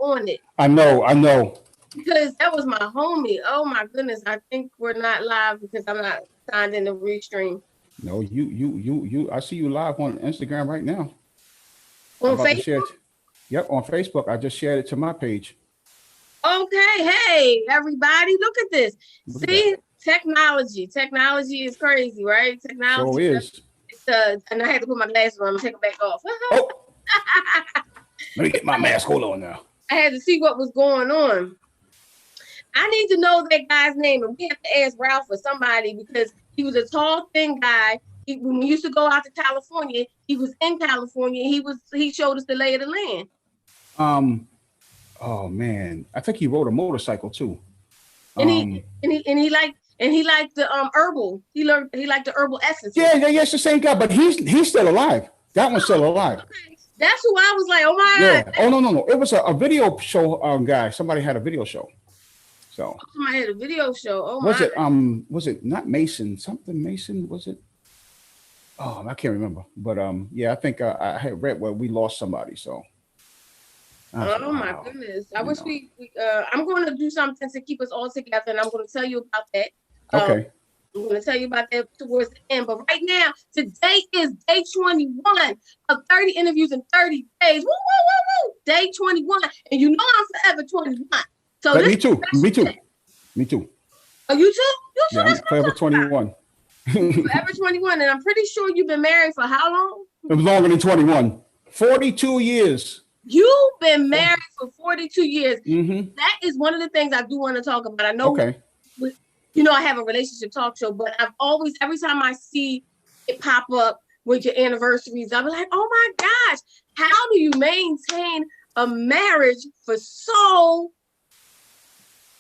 on it. I know. Because that was my homie. Oh my goodness. I think we're not live because I'm not signed in the restream. No, you. I see you live on Instagram right now. On Facebook? Yep, on Facebook. I just shared it to my page. Okay. Hey, everybody, look at this. See, technology. Technology is crazy, right? Technology. So is. And I had to put my glasses on. I'm taking them back off. Oh. Let me get my mask. Hold on now. I had to see what was going on. I need to know that guy's name, and we have to ask Ralph or somebody because he was a tall, thin guy. When we used to go out to California, he was in California. He showed us the lay of the land. Oh man, I think he rode a motorcycle too. And he liked the herbal. He liked the herbal essence. Yeah, it's the same guy, but he's still alive. That one's still alive. Okay. That's who I was like, oh my God. Oh no. It was a video show guy. Somebody had a video show. So somebody had a video show. Oh was it not Mason? Something Mason, was it? Oh, I can't remember. But yeah, I think I had read where we lost somebody. So oh my goodness. I wish we I'm going to do something to keep us all together, and I'm going to tell you about that. Okay. I'm going to tell you about that towards the end. But right now, today is day 21 of 30 interviews in 30 days. Woo, woo, woo, woo. Day 21. And you know I'm forever 21. So me too. Oh, you too? Yeah, I'm forever 21. Forever 21. And I'm pretty sure you've been married for how long? It was longer than 21. 42 years. You've been married for 42 years. Mm-hmm. That is one of the things I do want to talk about. I know, okay. I have a relationship talk show, but I've always, every time I see it pop up with your anniversaries, I'm like, oh my gosh, how do you maintain a marriage for so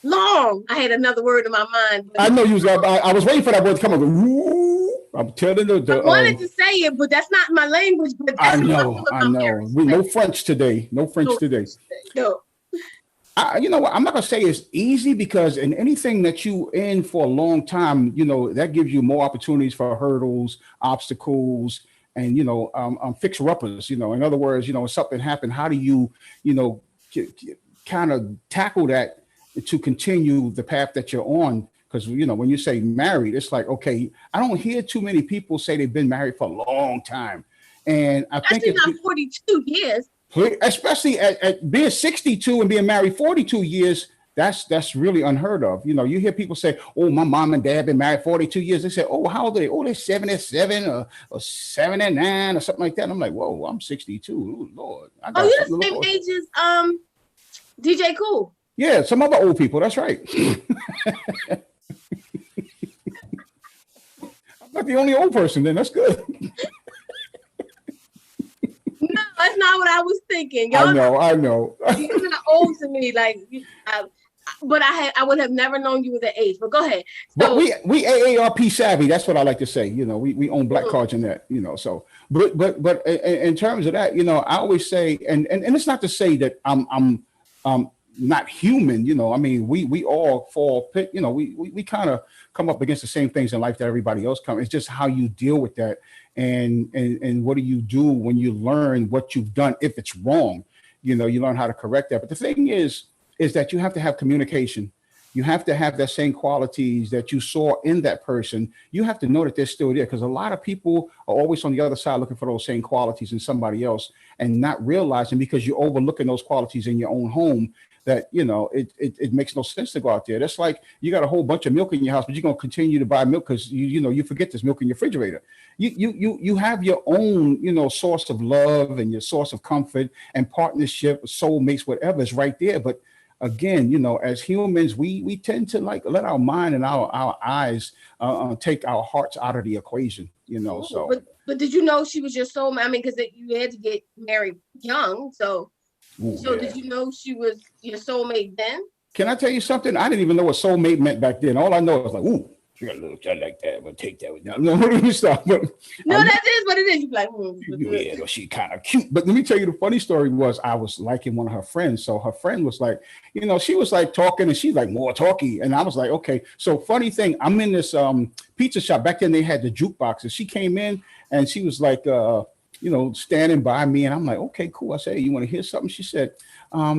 long? I had another word in my mind. I know you was. I was waiting for that word to come up. I'm telling you. I wanted to say it, but that's not my language. But I know. We no French today. No French today. No. You know what? I'm not gonna say it's easy because in anything that you in for a long time, that gives you more opportunities for hurdles, obstacles, and fixer-uppers. In other words, if something happened, how do you, kind of tackle that to continue the path that you're on? Because when you say married, it's like, okay, I don't hear too many people say they've been married for a long time, and I think it's not 42 years. Especially at being 62 and being married 42 years, that's really unheard of. You hear people say, oh, my mom and dad been married 42 years. They say, oh, how old are they? Oh, they're 77 or 79 or something like that. And I'm like, whoa, I'm 62. Oh, Lord. You're the same age as DJ Cool. Yeah, some other old people. That's right. I'm not the only old person then. That's good. No, that's not what I was thinking. Y'all, I know. You're not old to me, but I would have never known you were the age. But go ahead. So, but we AARP savvy. That's what I like to say. We own black cards in that. So, but in terms of that, I always say, and it's not to say that I'm not human. I mean, we all fall. We kind of come up against the same things in life that everybody else comes. It's just how you deal with that. And what do you do when you learn what you've done? If it's wrong, you learn how to correct that. But the thing is that you have to have communication. You have to have that same qualities that you saw in that person. You have to know that they're still there, because a lot of people are always on the other side looking for those same qualities in somebody else and not realizing, because you're overlooking those qualities in your own home, that it makes no sense to go out there. That's like you got a whole bunch of milk in your house, but you're gonna continue to buy milk because you forget there's milk in your refrigerator. You have your own source of love and your source of comfort and partnership, soulmates, whatever is right there. But again, as humans, we tend to let our mind and our eyes take our hearts out of the equation. So. But did you know she was your soulmate? I mean, because you had to get married young, so. Ooh, so yeah. Did you know she was your soulmate then? Can I tell you something? I didn't even know what soulmate meant back then. All I know is like, ooh, she got a little chat like that. I'm gonna take that with now. No, that is what it is. You like, yeah, well, she kind of cute. But let me tell you, the funny story was I was liking one of her friends. So her friend was like, she was like talking, and she's like more talky. And I was like, okay. So funny thing, I'm in this pizza shop. Back then they had the jukeboxes. She came in and she was like, standing by me, and I'm like, okay, cool. I said, hey, you want to hear something? She said,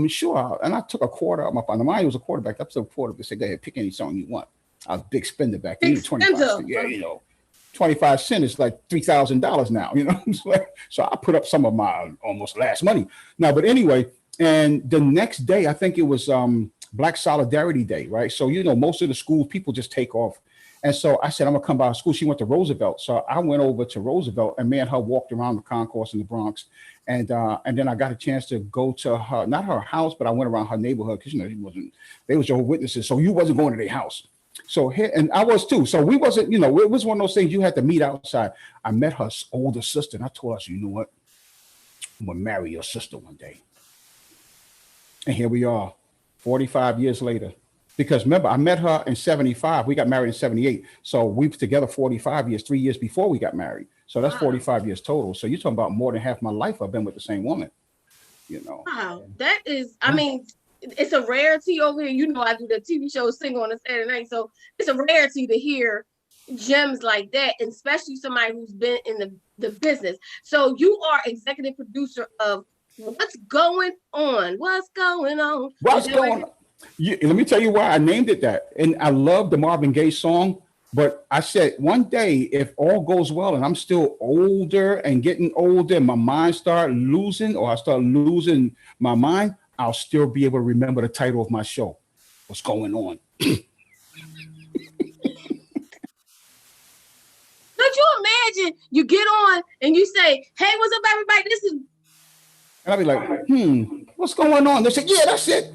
sure. And I took a quarter out my pocket. Mind, it was a quarterback. I took a quarter. I said, go ahead, pick any song you want. I was a big spender back then. Big 25 cents. Yeah, 25 cents is like $3,000 now, So I put up some of my almost last money. Now, but anyway, and the next day, I think it was Black Solidarity Day, right? So, most of the schools, people just take off. And so I said, I'm gonna come by school. She went to Roosevelt. So I went over to Roosevelt, and me and her walked around the concourse in the Bronx. And then I got a chance to go to her, not her house, but I went around her neighborhood because, they was your witnesses. So you wasn't going to their house. So here, and I was too. So we wasn't, it was one of those things you had to meet outside. I met her older sister, and I told her, you know what? I'm gonna marry your sister one day. And here we are, 45 years later. Because remember, I met her in 75. We got married in 78. So we were together 45 years, 3 years before we got married. So that's 45 years total. So you're talking about more than half my life I've been with the same woman, Wow, that is, I mean, it's a rarity over here. I do the TV show Single on a Saturday night. So it's a rarity to hear gems like that, and especially somebody who's been in the business. So you are executive producer of What's Going On? What's Going On? What's Going On? Let me tell you why I named it that. And I love the Marvin Gaye song, but I said one day, if all goes well and I'm still older and getting older and my mind start losing, or I start losing my mind, I'll still be able to remember the title of my show. What's Going On? Could you imagine you get on and you say, hey, what's up, everybody? This is... And I'll be like, what's going on? They said, yeah, that's it.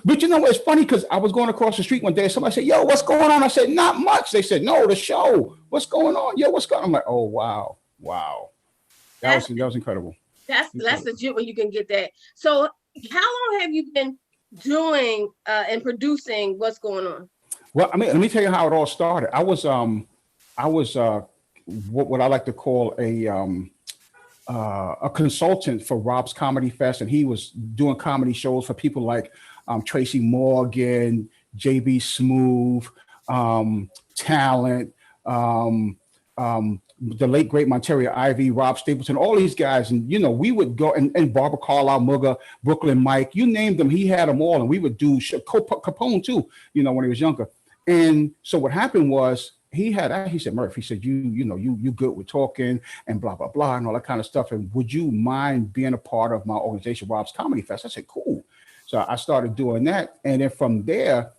But it's funny because I was going across the street one day and somebody said, yo, what's going on? I said, not much. They said, no, the show. What's going on? Yeah, what's going on? I'm like, oh, wow. That was incredible. That's legit when you can get that. So how long have you been doing and producing What's Going On? Well, I mean, let me tell you how it all started. I was what I like to call a consultant for Rob's Comedy Fest, and he was doing comedy shows for people like Tracy Morgan, JB Smoove, Talent, the late great Monteria Ivy, Rob Stapleton, all these guys. And, we would go and Barbara Carlisle, Mugga, Brooklyn Mike, you named them, he had them all. And we would do Capone too, when he was younger. And so what happened was, he said, Murph, he said, you good with talking and blah, blah, blah, and all that kind of stuff. And would you mind being a part of my organization, Rob's Comedy Fest? I said, cool. So I started doing that. And then from there,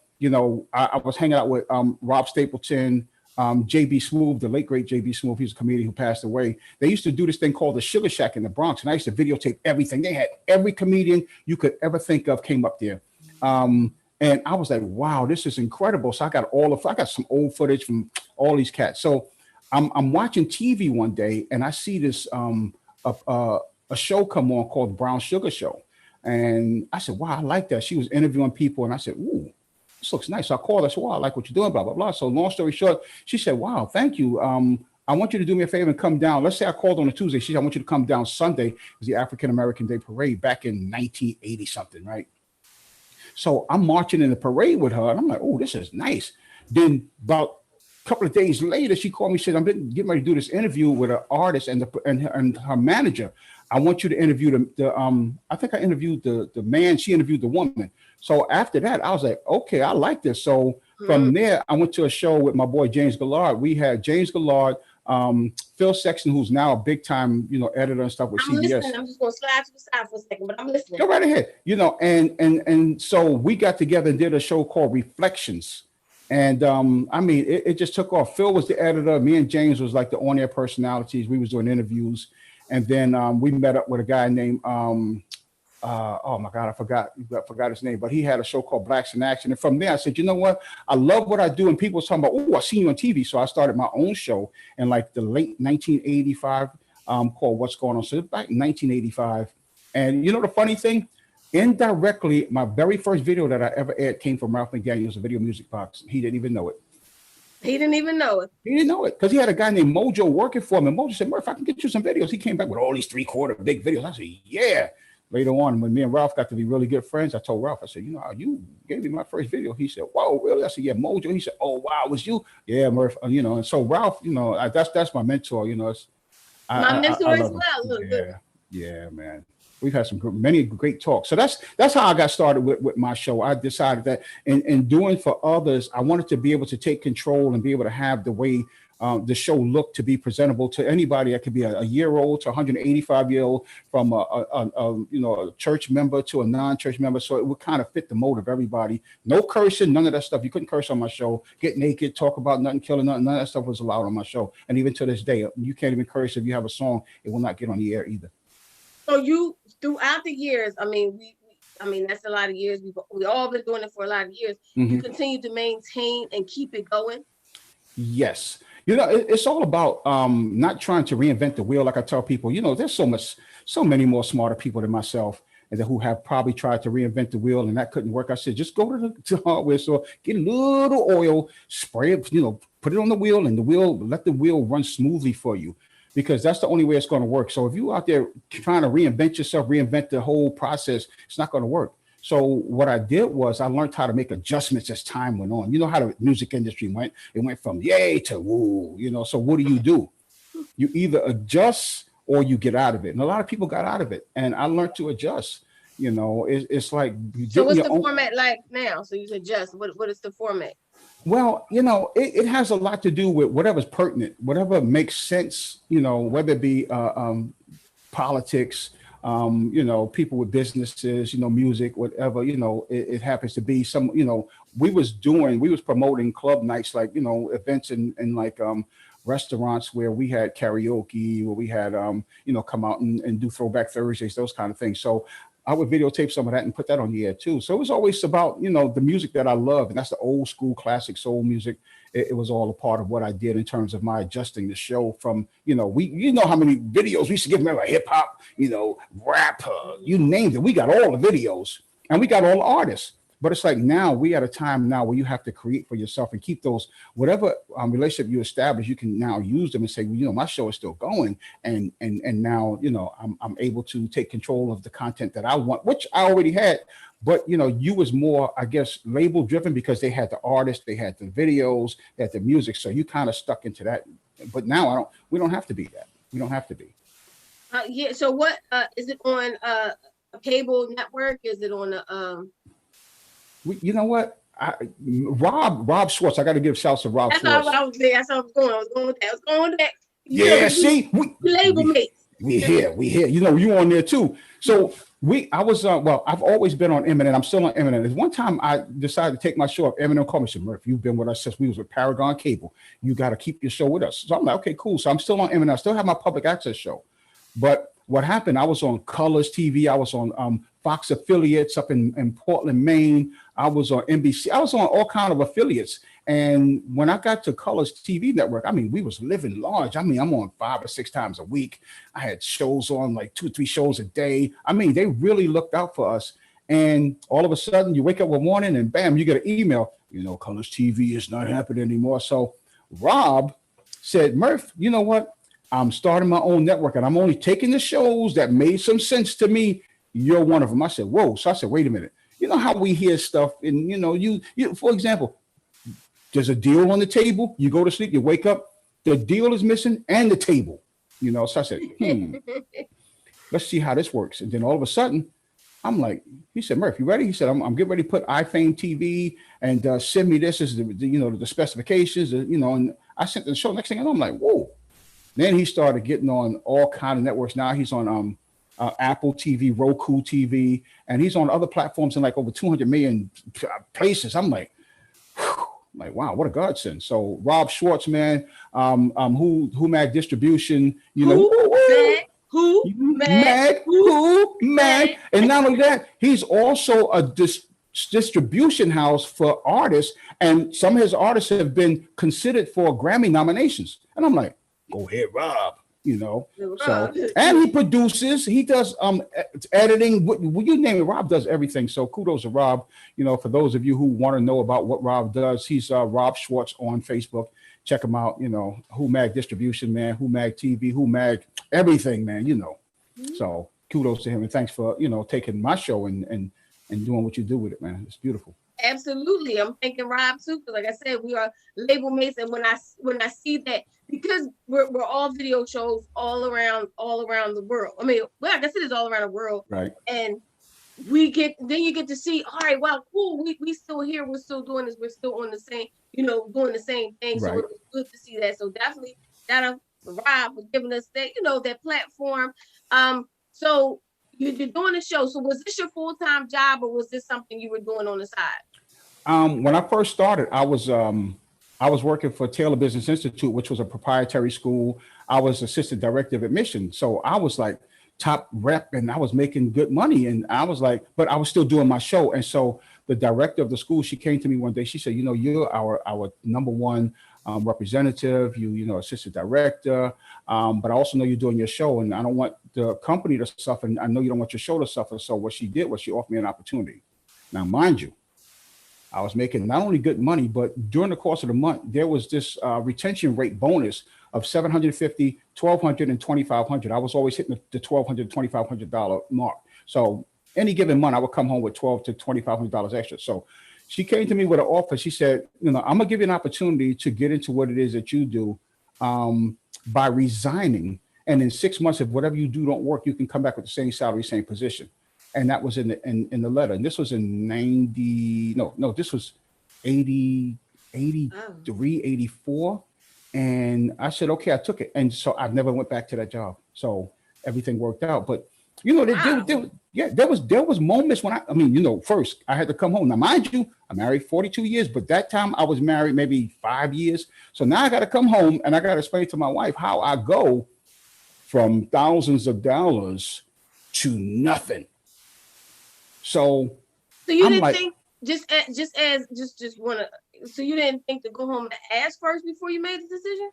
I was hanging out with Rob Stapleton, JB Smoove, the late, great JB Smoove. He's a comedian who passed away. They used to do this thing called the Sugar Shack in the Bronx. And I used to videotape everything. They had every comedian you could ever think of came up there. And I was like, wow, this is incredible. So I got some old footage from all these cats. So I'm watching TV one day and I see this a show come on called Brown Sugar Show. And I said, wow, I like that. She was interviewing people. And I said, ooh, this looks nice. So I called her. I said, wow, I like what you're doing, blah, blah, blah. So long story short, she said, wow, thank you. I want you to do me a favor and come down. Let's say I called on a Tuesday. She said, I want you to come down Sunday. It was the African-American Day Parade back in 1980 something, right? So I'm marching in the parade with her, and I'm like, oh, this is nice. Then about a couple of days later, she called me and said, I'm getting ready to do this interview with an artist and her manager. I want you to interview I think I interviewed the man, she interviewed the woman. So after that, I was like, okay, I like this. So from there, I went to a show with my boy, James Gillard. We had James Gillard, Phil Sexton, who's now a big time, editor and stuff with CBS. Listening. I'm just going to slide to the side for a second, but I'm listening. Go right ahead. And so we got together and did a show called Reflections. And I mean, it just took off. Phil was the editor. Me and James was like the on-air personalities. We was doing interviews. And then we met up with a guy named, oh my God, I forgot his name, but he had a show called Blacks in Action. And from there, I said, you know what? I love what I do. And people was talking about, oh, I seen you on TV. So I started my own show in like the late 1985 called What's Going On. So back in 1985. And the funny thing, indirectly, my very first video that I ever aired came from Ralph McDaniel's A Video Music Box. He didn't even know it. He didn't even know it. He didn't know it because he had a guy named Mojo working for him. And Mojo said, Murph, I can get you some videos. He came back with all these 3/4 big videos. I said, yeah. Later on, when me and Ralph got to be really good friends, I told Ralph, I said, you gave me my first video. He said, whoa, really? I said, yeah, Mojo. He said, oh, wow, it was you? Yeah, Murph. And so Ralph, that's my mentor. My mentor I as love him. well. Look, look. Yeah, man. We've had many great talks. So that's how I got started with my show. I decided that in doing for others, I wanted to be able to take control and be able to have the way the show looked to be presentable to anybody. That could be a year old to 185-year-old, from a church member to a non-church member. So it would kind of fit the mold of everybody. No cursing, none of that stuff. You couldn't curse on my show. Get naked, talk about nothing, killing nothing. None of that stuff was allowed on my show. And even to this day, you can't even curse if you have a song. It will not get on the air either. So you, throughout the years, I mean, that's a lot of years. We all been doing it for a lot of years. Mm-hmm. You continue to maintain and keep it going. Yes. It's all about not trying to reinvent the wheel. Like I tell people, there's so many more smarter people than myself, and who have probably tried to reinvent the wheel and that couldn't work. I said, just go to the hardware store, get a little oil, spray it, put it on the wheel, and let the wheel run smoothly for you, because that's the only way it's going to work. So if you out there trying to reinvent yourself, reinvent the whole process, it's not going to work. So what I did was I learned how to make adjustments as time went on. You know how the music industry went. It went from yay to woo, So what do? You either adjust or you get out of it. And a lot of people got out of it. And I learned to adjust. It's like. So what's the format like now? So you adjust. What is the format? Well, it has a lot to do with whatever's pertinent, whatever makes sense, whether it be politics, people with businesses, music, whatever, it happens to be some, we was promoting club nights, like, events in like restaurants where we had karaoke, where we had, come out and do Throwback Thursdays, those kind of things. So I would videotape some of that and put that on the air too. So it was always about, the music that I love. And that's the old school classic soul music. It was all a part of what I did in terms of my adjusting the show from, how many videos we used to give them, like hip hop, rap, you named it. We got all the videos and we got all the artists. But it's like now we at a time now where you have to create for yourself and keep those, whatever relationship you establish, you can now use them and say, well, my show is still going. And now, I'm able to take control of the content that I want, which I already had. But, you was more, I guess, label driven because they had the artists, they had the videos, they had the music. So you kind of stuck into that. But now we don't have to be that. We don't have to be. Yeah. So what is it on a cable network? Is it on a you know what? Rob Schwartz. I got to give shouts to Rob Schwartz. That's what I was there. That's what I was going. I was going with that. Yeah, see, we label mates. We here. You on there too. So I've always been on Eminent. I'm still on Eminent. There's one time I decided to take my show up. Eminent called me and said, Murph, you've been with us since we was with Paragon Cable. You got to keep your show with us. So I'm like, okay, cool. So I'm still on Eminent. I still have my public access show. But what happened, I was on Colors TV. I was on Fox affiliates up in Portland, Maine. I was on NBC. I was on all kind of affiliates. And when I got to Colors TV network, we was living large. I'm on 5 or 6 times a week. I had shows on like 2 or 3 shows a day. They really looked out for us. And all of a sudden you wake up one morning and bam, you get an email, Colors TV is not happening anymore. So Rob said, Murph, you know what? I'm starting my own network and I'm only taking the shows that made some sense to me. You're one of them. I said, whoa. So I said, wait a minute. You know how we hear stuff and, you for example, there's a deal on the table. You go to sleep, you wake up, the deal is missing and the table, So I said, let's see how this works. And then all of a sudden, I'm like, he said, Murph, you ready? He said, I'm getting ready to put iFame TV and send me this as the specifications, and I sent the show. Next thing I know, I'm like, whoa. Then he started getting on all kind of networks. Now he's on Apple TV, Roku TV, and he's on other platforms in like over 200 million places. I'm like, whew. Like, wow, what a godsend. So Rob Schwartz, man, who Mag Distribution, who Mag. And not only that, he's also a distribution house for artists. And some of his artists have been considered for Grammy nominations. And I'm like, go ahead, Rob. So, and he produces, he does editing, what you name it, Rob does everything. So kudos to Rob. For those of you who want to know about what Rob does, he's Rob Schwartz on Facebook. Check him out, Who Mag Distribution, man, Who Mag TV, Who Mag everything, man, So kudos to him and thanks for, taking my show and and doing what you do with it, man. It's beautiful. Absolutely. I'm thanking Rob too, because like I said, we are label mates. And when I see that, because we're all video shows all around the world. I mean, well, I guess it is all around the world. Right. And then you get to see, all right, wow, cool. We still here. We're still doing this. We're still on the same, doing the same thing. Right. So it was good to see that. So definitely shout out to Rob for giving us that, that platform. So you're doing the show. So was this your full-time job, or was this something you were doing on the side? When I first started, I was working for Taylor Business Institute, which was a proprietary school. I was assistant director of admission. So I was like top rep, and I was making good money. And I was like, but I was still doing my show. And so the director of the school, she came to me one day. She said, you're our number one representative, assistant director. But I also know you're doing your show, and I don't want the company to suffer. And I know you don't want your show to suffer. So what she did was she offered me an opportunity. Now, mind you, I was making not only good money, but during the course of the month, there was this retention rate bonus of $750, $1,200, and $2,500. I was always hitting the $1,200, $2,500 mark. So any given month, I would come home with $1,200 to $2,500 extra. So she came to me with an offer. She said, I'm gonna give you an opportunity to get into what it is that you do by resigning. And in 6 months, if whatever you do don't work, you can come back with the same salary, same position. And that was in the letter. And this was in this was 80, 83, 84. And I said, okay, I took it. And so I never went back to that job. So everything worked out. But, there was moments when first I had to come home. Now, mind you, I married 42 years, but that time I was married maybe 5 years. So now I got to come home and I got to explain to my wife how I go from thousands of dollars to nothing. So you didn't think so you didn't think to go home and ask first before you made the decision,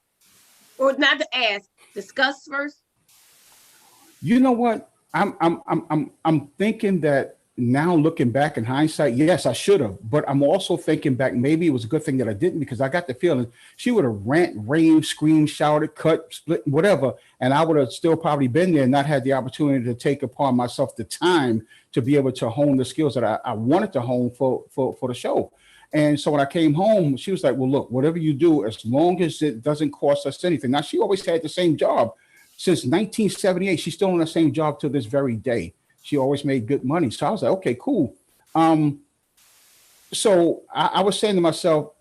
or not to ask, discuss first? You know what? I'm thinking that now, looking back in hindsight, yes, I should have. But I'm also thinking back, maybe it was a good thing that I didn't, because I got the feeling she would have raved, screamed, shouted, cut, split, whatever. And I would have still probably been there and not had the opportunity to take upon myself the time to be able to hone the skills that I wanted to hone for the show. And so when I came home, she was like, well, look, whatever you do, as long as it doesn't cost us anything. Now, she always had the same job since 1978. She's still on the same job to this very day. She always made good money. So I was like, okay, cool. So I was saying to myself,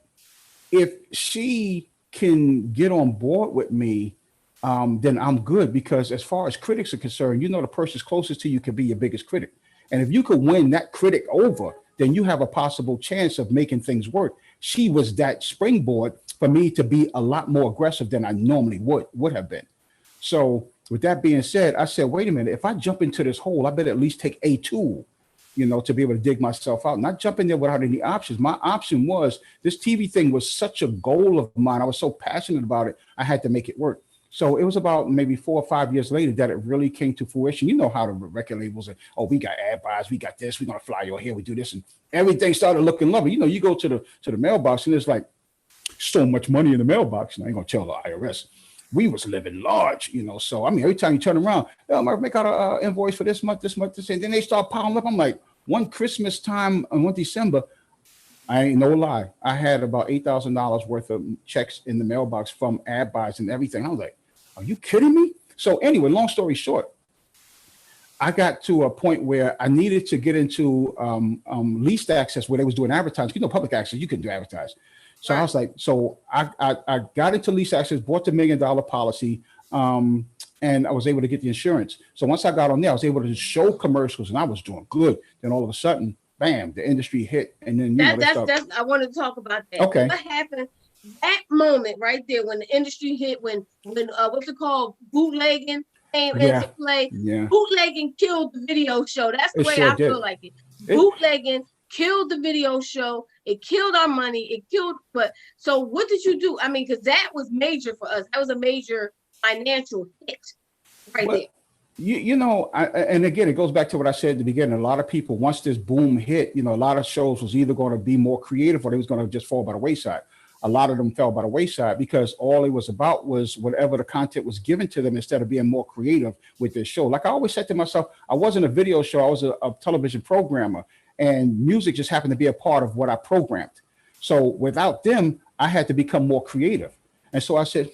if she can get on board with me, then I'm good, because as far as critics are concerned, the person's closest to you can be your biggest critic. And if you could win that critic over, then you have a possible chance of making things work. She was that springboard for me to be a lot more aggressive than I normally would have been. So with that being said, I said, wait a minute, if I jump into this hole, I better at least take a tool, to be able to dig myself out, not jump in there without any options. My option was, this TV thing was such a goal of mine. I was so passionate about it. I had to make it work. So it was about maybe 4 or 5 years later that it really came to fruition. You know how the record labels are, we got ad buys, we got this, we're going to fly you here, we do this. And everything started looking lovely. You go to the mailbox and there's like so much money in the mailbox. And I ain't going to tell the IRS. We was living large, So, every time you turn around, I make out an invoice for this month, and then they start piling up. I'm like, one Christmas time and one December, I ain't no lie, I had about $8,000 worth of checks in the mailbox from ad buys and everything. I was like, are you kidding me? So anyway, long story short, I got to a point where I needed to get into leased access, where they was doing advertising. Public access, you can do advertise. So I was like, I got into lease access, bought the $1 million policy, and I was able to get the insurance. So once I got on there, I was able to show commercials, and I was doing good. Then all of a sudden, bam, the industry hit. And then that's I want to talk about that. Okay. What happened? That moment right there, when the industry hit, when what's it called, bootlegging came into play. Yeah. Bootlegging killed the video show. That's the way I feel like it. Bootlegging killed the video show. It killed our money. It killed. But so what did you do? Because that was major for us. That was a major financial hit right there. And again, it goes back to what I said at the beginning. A lot of people, once this boom hit, a lot of shows was either going to be more creative or they was going to just fall by the wayside. A lot of them fell by the wayside because all it was about was whatever the content was given to them, instead of being more creative with their show. Like I always said to myself, I wasn't a video show. I was a television programmer. and music just happened to be a part of what I programmed. So without them, I had to become more creative. And so I said,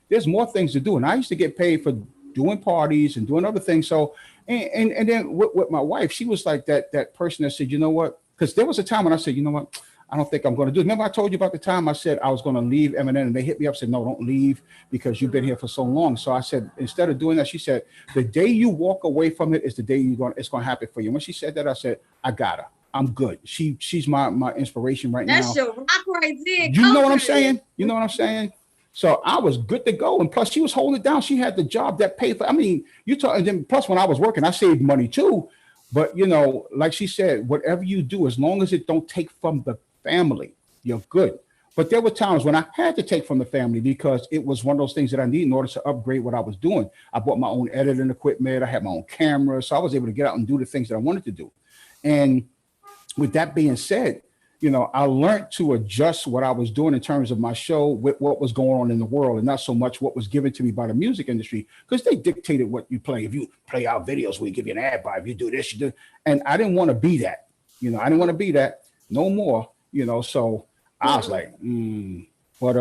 there's more things to do. And I used to get paid for doing parties and doing other things. So, and then with my wife, she was like that person that said, you know what? Because there was a time when I said, you know what? I don't think I'm going to do it. Remember I told you about the time I said I was going to leave Eminem, and they hit me up and said, no, don't leave because you've been here for so long. So I said, instead of doing that, she said, the day you walk away from it is the day it's going to happen for you. When she said that, I said, I got her. I'm good. She's my inspiration right now. That's your rock right there. You know what I'm saying? You know what I'm saying? So I was good to go. And plus she was holding it down. She had the job that paid for, I mean, you talk, and then plus when I was working, I saved money too. But you know, like she said, whatever you do, as long as it don't take from the family, you're good. But there were times when I had to take from the family because it was one of those things that I need in order to upgrade what I was doing. I bought my own editing equipment. I had my own camera. So I was able to get out and do the things that I wanted to do. And with that being said, you know, I learned to adjust what I was doing in terms of my show with what was going on in the world and not so much what was given to me by the music industry, because they dictated what you play. If you play our videos, we give you an ad buy. If you do this, you do. And I didn't want to be that. You know, I didn't want to be that no more, you know, so I was like, But,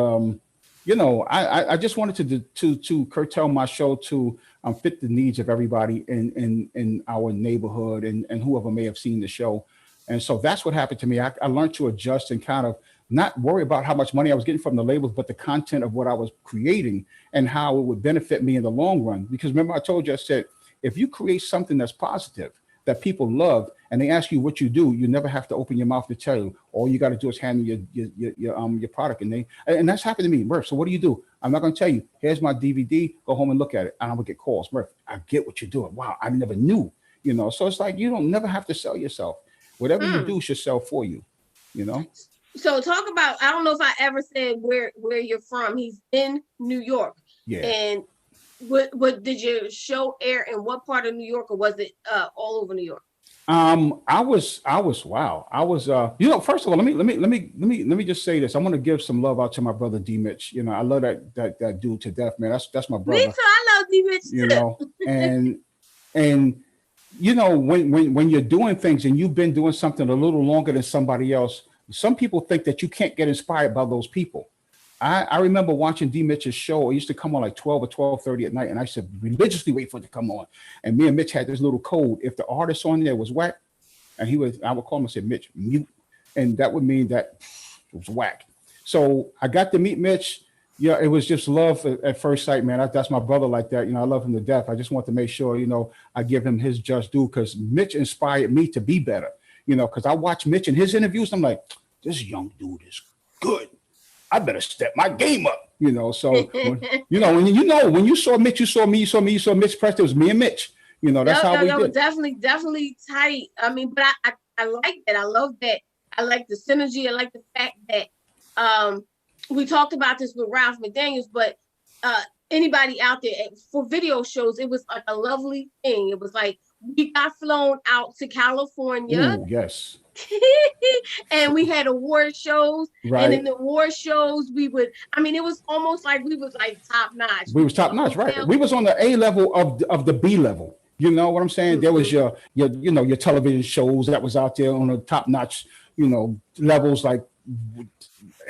you know, I just wanted to curtail my show to fit the needs of everybody in our neighborhood and whoever may have seen the show. And so that's what happened to me. I learned to adjust and kind of not worry about how much money I was getting from the labels, but the content of what I was creating and how it would benefit me in the long run. Because remember, I told you, I said, if you create something that's positive, that people love, and they ask you what you do, you never have to open your mouth to tell you. All you got to do is hand me your product, and that's happened to me. Murph, so what do you do? I'm not going to tell you. Here's my DVD. Go home and look at it. And I'm gonna get calls. Murph, I get what you're doing. Wow, I never knew. You know, so it's like you don't never have to sell yourself. Whatever you do should sell for you. You know. So talk about. I don't know if I ever said where you're from. He's in New York. Yeah. And what did your show air in what part of New York, or was it all over New York? I was wow. I was you know, first of all, let me just say this. I want to give some love out to my brother D Mitch. You know, I love that dude to death, man. That's my brother. Me too. I love D Mitch too. You know, and you know, when you're doing things and you've been doing something a little longer than somebody else, some people think that you can't get inspired by those people. I remember watching D Mitch's show. It used to come on like 12 or 12:30 at night, and I used to religiously wait for it to come on. And me and Mitch had this little code. If the artist on there was whack, and I would call him and say, Mitch, mute. And that would mean that it was whack. So I got to meet Mitch. Yeah, it was just love at first sight, man. That's my brother like that. You know, I love him to death. I just want to make sure, you know, I give him his just due, because Mitch inspired me to be better. You know, because I watch Mitch in his interviews, and I'm like, this young dude is good. I better step my game up, you know. So, when you saw Mitch, you saw me, you saw Mitch Preston. It was me and Mitch. You know, that's how we did. Was definitely tight. I mean, but I like that. I love that. I like the synergy. I like the fact that we talked about this with Ralph McDaniels, but anybody out there for video shows, it was like a lovely thing. It was like we got flown out to California. Ooh, yes. And we had award shows, right. And in the award shows it was almost like we was like top notch. We was top notch, right? We was on the A level of the B level. You know what I'm saying? Mm-hmm. There was your television shows that was out there on the top notch, you know, levels like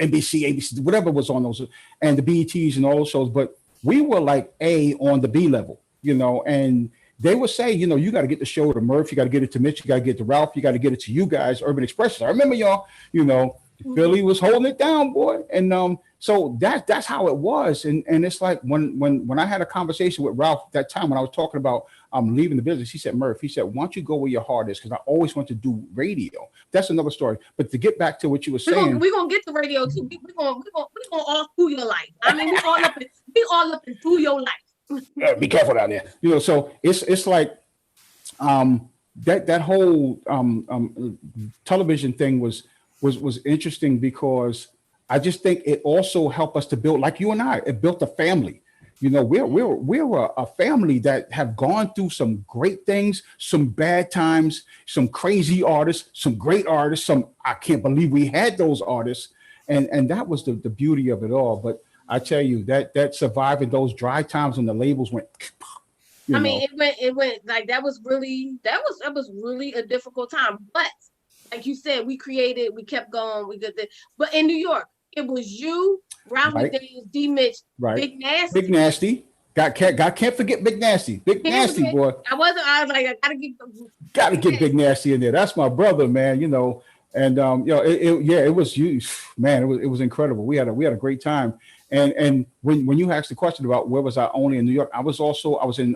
NBC, ABC, whatever was on those, and the BETs and all those shows. But we were like A on the B level, you know, and they would say, you know, you got to get the show to Murph, you got to get it to Mitch, you got to get it to Ralph, you got to get it to you guys, Urban Expressions. I remember y'all, you know, Philly was holding it down, boy. And so that's how it was. And it's like when I had a conversation with Ralph that time when I was talking about leaving the business, he said, Murph, he said, why don't you go where your heart is? Because I always want to do radio. That's another story. But to get back to what you were saying, we're gonna get to radio too. We're gonna all through your life. I mean, we all up and through your life. Be careful down there, you know. So it's like that whole television thing was interesting, because I just think it also helped us to build, like you and I, it built a family. You know, we're a family that have gone through some great things, some bad times, some crazy artists, some great artists, some I can't believe we had those artists, and that was the beauty of it all. But I tell you that surviving those dry times when the labels went. It went like that was really a difficult time. But like you said, we kept going, we did this. But in New York, it was you, Ralph Right. McDaniels, D. Mitch, Right. Big Nasty. Big Nasty. Can't forget Big Nasty. Big Nasty, boy. I was like, I gotta get Big Nasty in there. That's my brother, man. You know, and it was you, man. It was incredible. We had a great time. And when you asked the question about where was I only in New York, I was in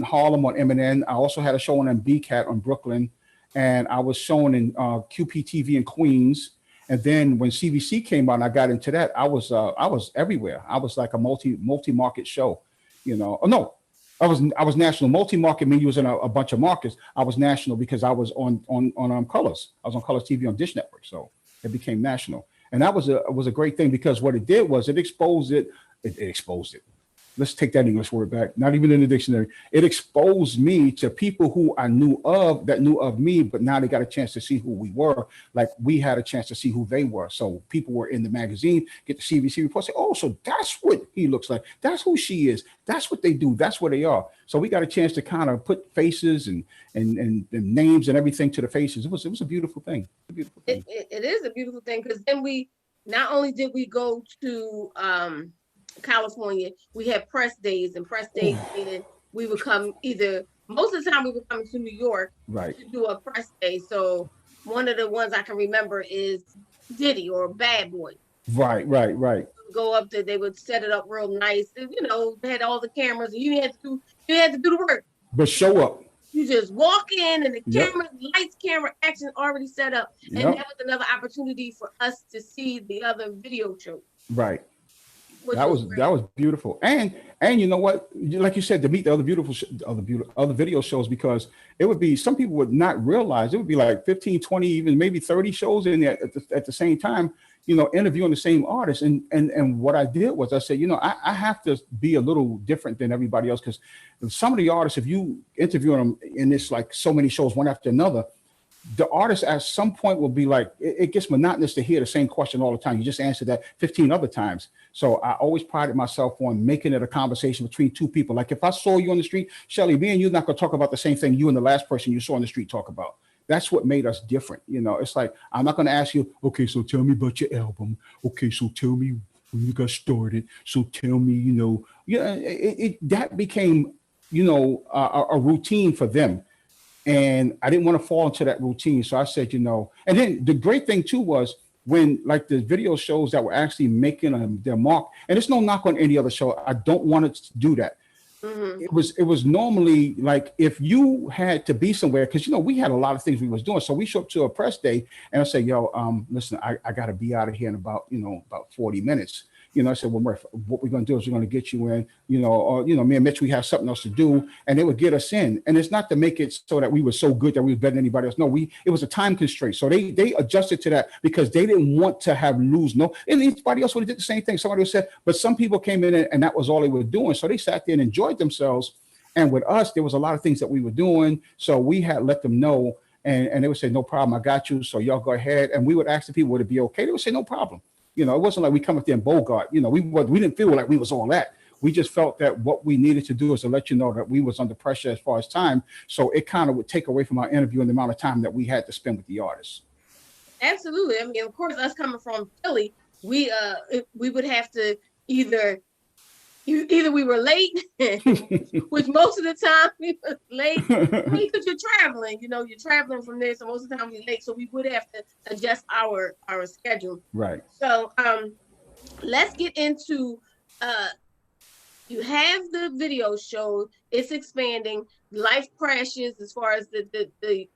Harlem on M&N. I also had a show on BCAT on Brooklyn, and I was shown in QPTV in Queens. And then when CBC came out and I got into that, I was everywhere. I was like a multi-market show, you know. Oh, no, I was national. Multi-market means you was in a bunch of markets. I was national because I was on Colors. I was on Colors TV on Dish Network, so it became national. And that was a great thing because what it did was it exposed it. It exposed it. Let's take that English word back. Not even in the dictionary. It exposed me to people who I knew of me, but now they got a chance to see who we were. Like we had a chance to see who they were. So people were in the magazine, get the CBC report, say, oh, so that's what he looks like. That's who she is. That's what they do. That's where they are. So we got a chance to kind of put faces and names and everything to the faces. It was a beautiful thing. It is a beautiful thing because then not only did we go to California, we had press days, and press days meaning we would come most of the time we were coming to New York to do a press day. So one of the ones I can remember is Diddy or Bad Boy. Right. Go up there, they would set it up real nice. And, you know, they had all the cameras, and you had to do the work. But show up. You just walk in, and the camera, lights, camera, action already set up. And that was another opportunity for us to see the other video show. Right. That was beautiful, and you know what, like you said, to meet the other video shows, because it would be, some people would not realize it would be like 15, 20, even maybe 30 shows in there at the same time, you know, interviewing the same artist. And what I did was I said, you know, I have to be a little different than everybody else, because some of the artists, if you interview them in this like so many shows one after another, the artist at some point will be like, it gets monotonous to hear the same question all the time. You just answered that 15 other times. So I always prided myself on making it a conversation between two people. Like if I saw you on the street, Shelly, me and you're not going to talk about the same thing you and the last person you saw on the street talk about. That's what made us different. You know, it's like, I'm not going to ask you, okay, so tell me about your album. Okay, so tell me when you got started. So tell me, you know, that became, you know, a routine for them. And I didn't want to fall into that routine. So I said, you know, and then the great thing too was when like the video shows that were actually making their mark, and it's no knock on any other show. I don't want to do that. Mm-hmm. It was normally like if you had to be somewhere, because, you know, we had a lot of things we was doing. So we show up to a press day and I say, yo, listen, I got to be out of here in about 40 minutes. You know, I said, well, Murph, what we're going to do is we're going to get you in, you know, or, you know, me and Mitch, we have something else to do. And they would get us in. And it's not to make it so that we were so good that we were better than anybody else. No, it was a time constraint. So they adjusted to that because they didn't want to and anybody else would have did the same thing. Somebody would said, but some people came in and that was all they were doing. So they sat there and enjoyed themselves. And with us, there was a lot of things that we were doing. So we had let them know, and they would say, no problem, I got you. So y'all go ahead. And we would ask the people, would it be okay? They would say, no problem. You know, it wasn't like we come up there and Bogart. You know, we didn't feel like we was all that. We just felt that what we needed to do is to let you know that we was under pressure as far as time. So it kind of would take away from our interview and the amount of time that we had to spend with the artists. Absolutely. I mean, of course, us coming from Philly, we would have to either we were late, which most of the time we were late, because you're traveling, you know, you're traveling from there. So most of the time we're late. So we would have to adjust our schedule. Right. So let's get into, you have the video show, it's expanding, life crashes as far as the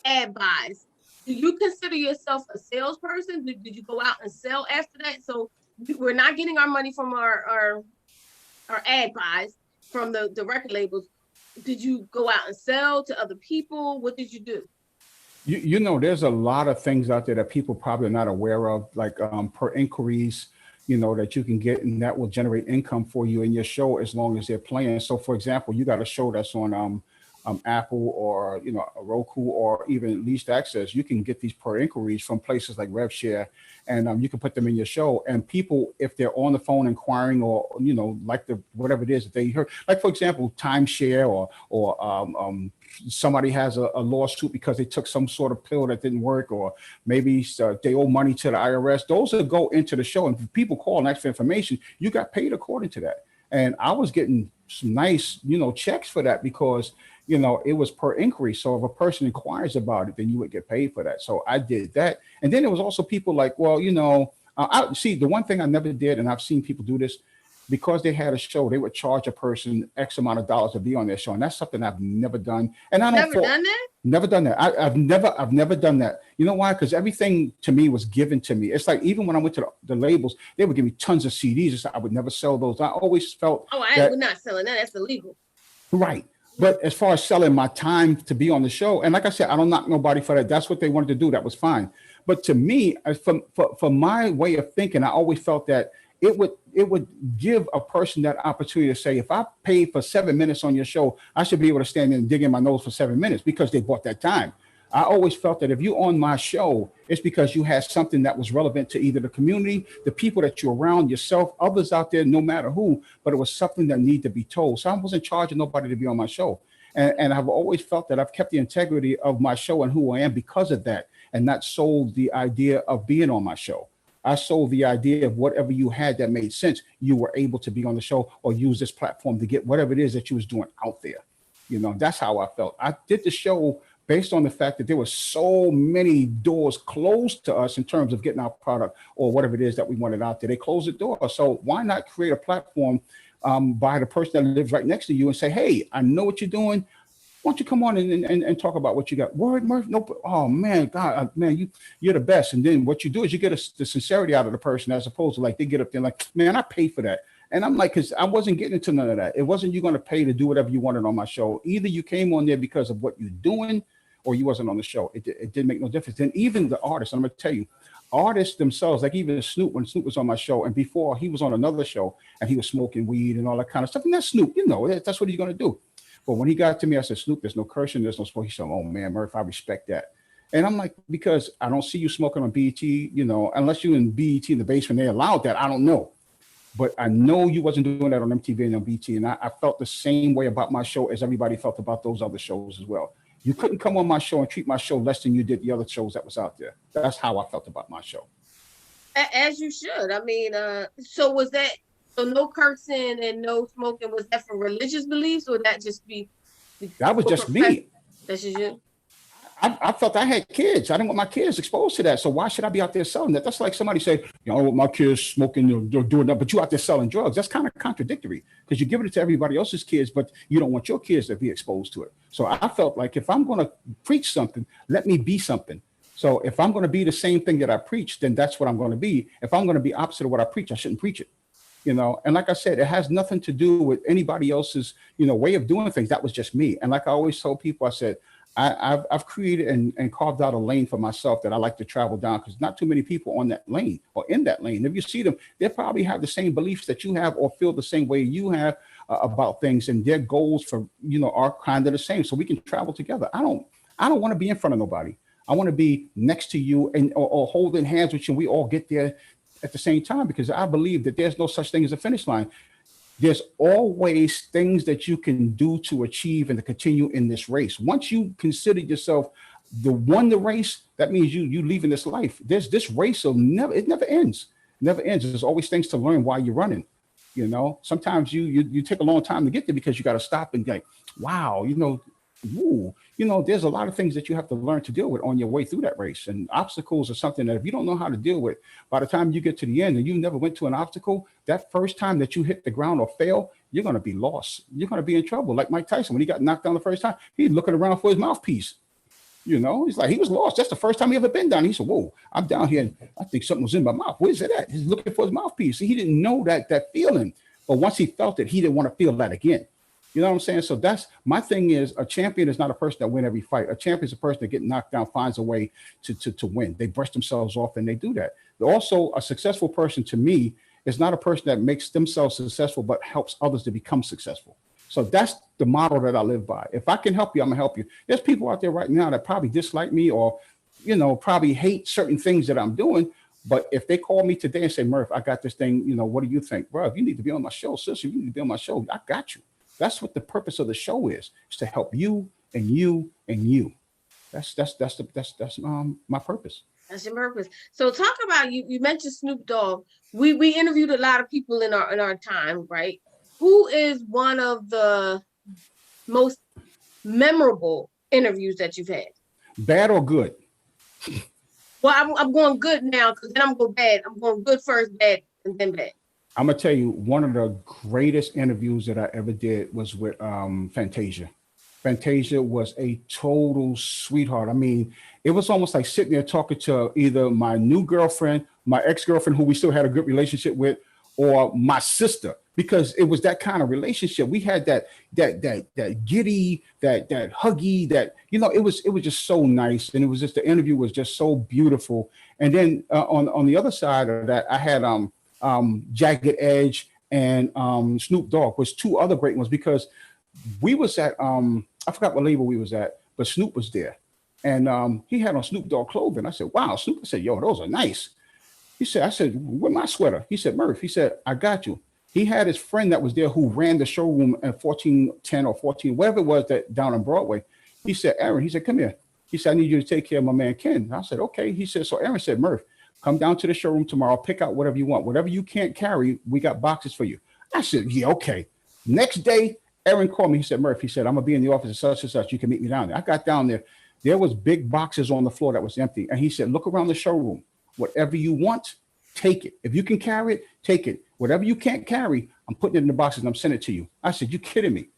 ad buys. Do you consider yourself a salesperson? Did you go out and sell after that? So we're not getting our money from our ad buys from the record labels. Did you go out and sell to other people? What did you do? You know, there's a lot of things out there that people probably are not aware of, like per inquiries, you know, that you can get, and that will generate income for you in your show as long as they're playing. So, for example, you got a show that's on Apple or, you know, a Roku or even least access, you can get these per inquiries from places like RevShare, and you can put them in your show. And people, if they're on the phone inquiring or, you know, like the whatever it is that they heard, like for example, timeshare or somebody has a lawsuit because they took some sort of pill that didn't work, or maybe they owe money to the IRS. Those that go into the show, and if people call and ask for information, you got paid according to that. And I was getting some nice, you know, checks for that because, you know, it was per inquiry. So if a person inquires about it, then you would get paid for that. So I did that. And then there was also people like, well, you know, I see the one thing I never did, and I've seen people do this, because they had a show, they would charge a person X amount of dollars to be on their show. And that's something I've never done. And I don't never done that. I've never done that. You know why? Because everything to me was given to me. It's like, even when I went to the labels, they would give me tons of CDs. I would never sell those. I always felt, we're not selling that. That's illegal. Right. But as far as selling my time to be on the show, and like I said, I don't knock nobody for that. That's what they wanted to do. That was fine. But to me, for my way of thinking, I always felt that it would give a person that opportunity to say, if I paid for 7 minutes on your show, I should be able to stand there and dig in my nose for 7 minutes because they bought that time. I always felt that if you're on my show, it's because you had something that was relevant to either the community, the people that you're around, yourself, others out there, no matter who, but it was something that needed to be told. So I wasn't charging nobody to be on my show. And I've always felt that I've kept the integrity of my show and who I am because of that, and not sold the idea of being on my show. I sold the idea of whatever you had that made sense, you were able to be on the show or use this platform to get whatever it is that you was doing out there. You know, that's how I felt. I did the show based on the fact that there were so many doors closed to us in terms of getting our product or whatever it is that we wanted out there. They closed the door. So why not create a platform by the person that lives right next to you and say, hey, I know what you're doing. Why don't you come on and talk about what you got? Word, Murph? No, oh man, God, man, you're the best. And then what you do is you get the sincerity out of the person, as opposed to like they get up there like, man, I paid for that. And I'm like, because I wasn't getting into none of that. It wasn't you going to pay to do whatever you wanted on my show. Either you came on there because of what you're doing, or you wasn't on the show. It didn't make no difference. And even the artists, I'm going to tell you, artists themselves, like even Snoop, when Snoop was on my show, and before he was on another show and he was smoking weed and all that kind of stuff. And that's Snoop, you know, that's what he's going to do. But when he got to me, I said, Snoop, there's no cursing, there's no smoke. He said, oh man, Murph, I respect that. And I'm like, because I don't see you smoking on BET, you know, unless you in BET in the basement, they allowed that. I don't know. But I know you wasn't doing that on MTV and on BET. And I felt the same way about my show as everybody felt about those other shows as well. You couldn't come on my show and treat my show less than you did the other shows that was out there. That's how I felt about my show. As you should. I mean, so was that, so no cursing and no smoking, was that for religious beliefs, or that just be? That was just me. That's just you? I felt I had kids. I didn't want my kids exposed to that. So why should I be out there selling that? That's like somebody say, you know, my kids smoking, they're doing that, but you out there selling drugs. That's kind of contradictory, because you're giving it to everybody else's kids, but you don't want your kids to be exposed to it. So I felt like if I'm going to preach something, let me be something. So if I'm going to be the same thing that I preach, then that's what I'm going to be. If I'm going to be opposite of what I preach, I shouldn't preach it. You know, and like I said, it has nothing to do with anybody else's, you know, way of doing things. That was just me. And like I always told people, I said, I've created and carved out a lane for myself that I like to travel down, because not too many people on that lane or in that lane. If you see them, they probably have the same beliefs that you have or feel the same way you have about things, and their goals for, you know, are kind of the same. So we can travel together. I don't want to be in front of nobody. I want to be next to you and or holding hands with you. And we all get there at the same time, because I believe that there's no such thing as a finish line. There's always things that you can do to achieve and to continue in this race. Once you consider yourself the race, that means you leaving this life. This race will never ends. It never ends. There's always things to learn while you're running. You know, sometimes you take a long time to get there because you got to stop and like, wow, you know, ooh, you know, there's a lot of things that you have to learn to deal with on your way through that race. And obstacles are something that if you don't know how to deal with, by the time you get to the end and you never went to an obstacle, that first time that you hit the ground or fail, you're going to be lost. You're going to be in trouble. Like Mike Tyson, when he got knocked down the first time, he's looking around for his mouthpiece. You know, he's like, he was lost. That's the first time he ever been down. He said, whoa, I'm down here and I think something was in my mouth. Where's it at? He's looking for his mouthpiece. He didn't know that feeling. But once he felt it, he didn't want to feel that again. You know what I'm saying? So that's my thing. Is a champion is not a person that win every fight. A champion is a person that get knocked down, finds a way to win. They brush themselves off and they do that. Also, a successful person to me is not a person that makes themselves successful, but helps others to become successful. So that's the model that I live by. If I can help you, I'm gonna help you. There's people out there right now that probably dislike me or, probably hate certain things that I'm doing. But if they call me today and say, Murph, I got this thing, what do you think? Bro, if you need to be on my show, sister, you need to be on my show. I got you. That's what the purpose of the show is to help you and you and you. That's my purpose. That's your purpose. So talk about you mentioned Snoop Dogg. We interviewed a lot of people in our time, right? Who is one of the most memorable interviews that you've had? Bad or good? Well, I'm going good now because then I'm going bad. I'm going good first, bad, and then bad. I'm gonna tell you, one of the greatest interviews that I ever did was with Fantasia. Fantasia was a total sweetheart. I mean, it was almost like sitting there talking to either my new girlfriend, my ex-girlfriend, who we still had a good relationship with, or my sister, because it was that kind of relationship. We had that giddy, that huggy, that it was just so nice, and it was just, the interview was just so beautiful. And then on the other side of that, I had Jagged Edge and Snoop Dogg was two other great ones, because we was at I forgot what label we was at, but Snoop was there, and he had on Snoop Dogg clothing. I said, wow, Snoop. I said, yo, those are nice. I said, with my sweater. He said, Murph, he said, I got you. He had his friend that was there who ran the showroom at 1410 or 14, whatever it was, that down on Broadway. He said, Aaron, he said, come here. He said, I need you to take care of my man Ken. I said, okay. He said, so Aaron said, Murph, come down to the showroom tomorrow, pick out whatever you want. Whatever you can't carry, we got boxes for you. I said, yeah, okay. Next day, Aaron called me. He said, Murph, he said, I'm going to be in the office at such and such. You can meet me down there. I got down there. There was big boxes on the floor that was empty. And he said, look around the showroom. Whatever you want, take it. If you can carry it, take it. Whatever you can't carry, I'm putting it in the boxes and I'm sending it to you. I said, you kidding me?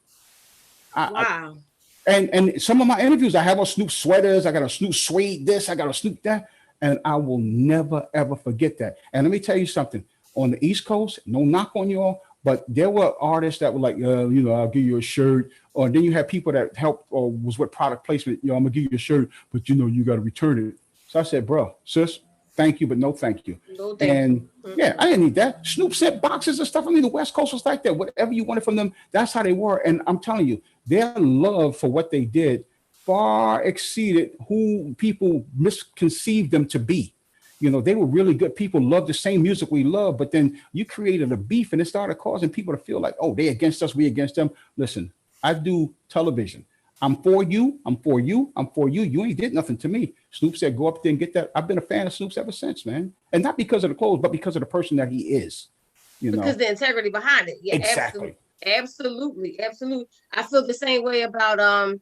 Wow. And some of my interviews, I have on Snoop sweaters. I got a Snoop suede this. I got a Snoop that. And I will never, ever forget that. And let me tell you something. On the East Coast, no knock on y'all, but there were artists that were like, I'll give you a shirt. Or then you had people that helped or was with product placement. I'm going to give you a shirt, but you got to return it. So I said, bro, sis, thank you, but no thank you. No thank you. Yeah, I didn't need that. Snoop sent boxes and stuff. I mean, the West Coast was like that. Whatever you wanted from them, that's how they were. And I'm telling you, their love for what they did far exceeded who people misconceived them to be. They were really good people, loved the same music we love, but then you created a beef and it started causing people to feel like, oh, they against us, we against them. Listen, I do television. I'm for you. I'm for you. I'm for you. You ain't did nothing to me. Snoop said, go up there and get that. I've been a fan of Snoop's ever since, man. And not because of the clothes, but because of the person that he is. Because the integrity behind it. Yeah, exactly. Absolutely. I feel the same way about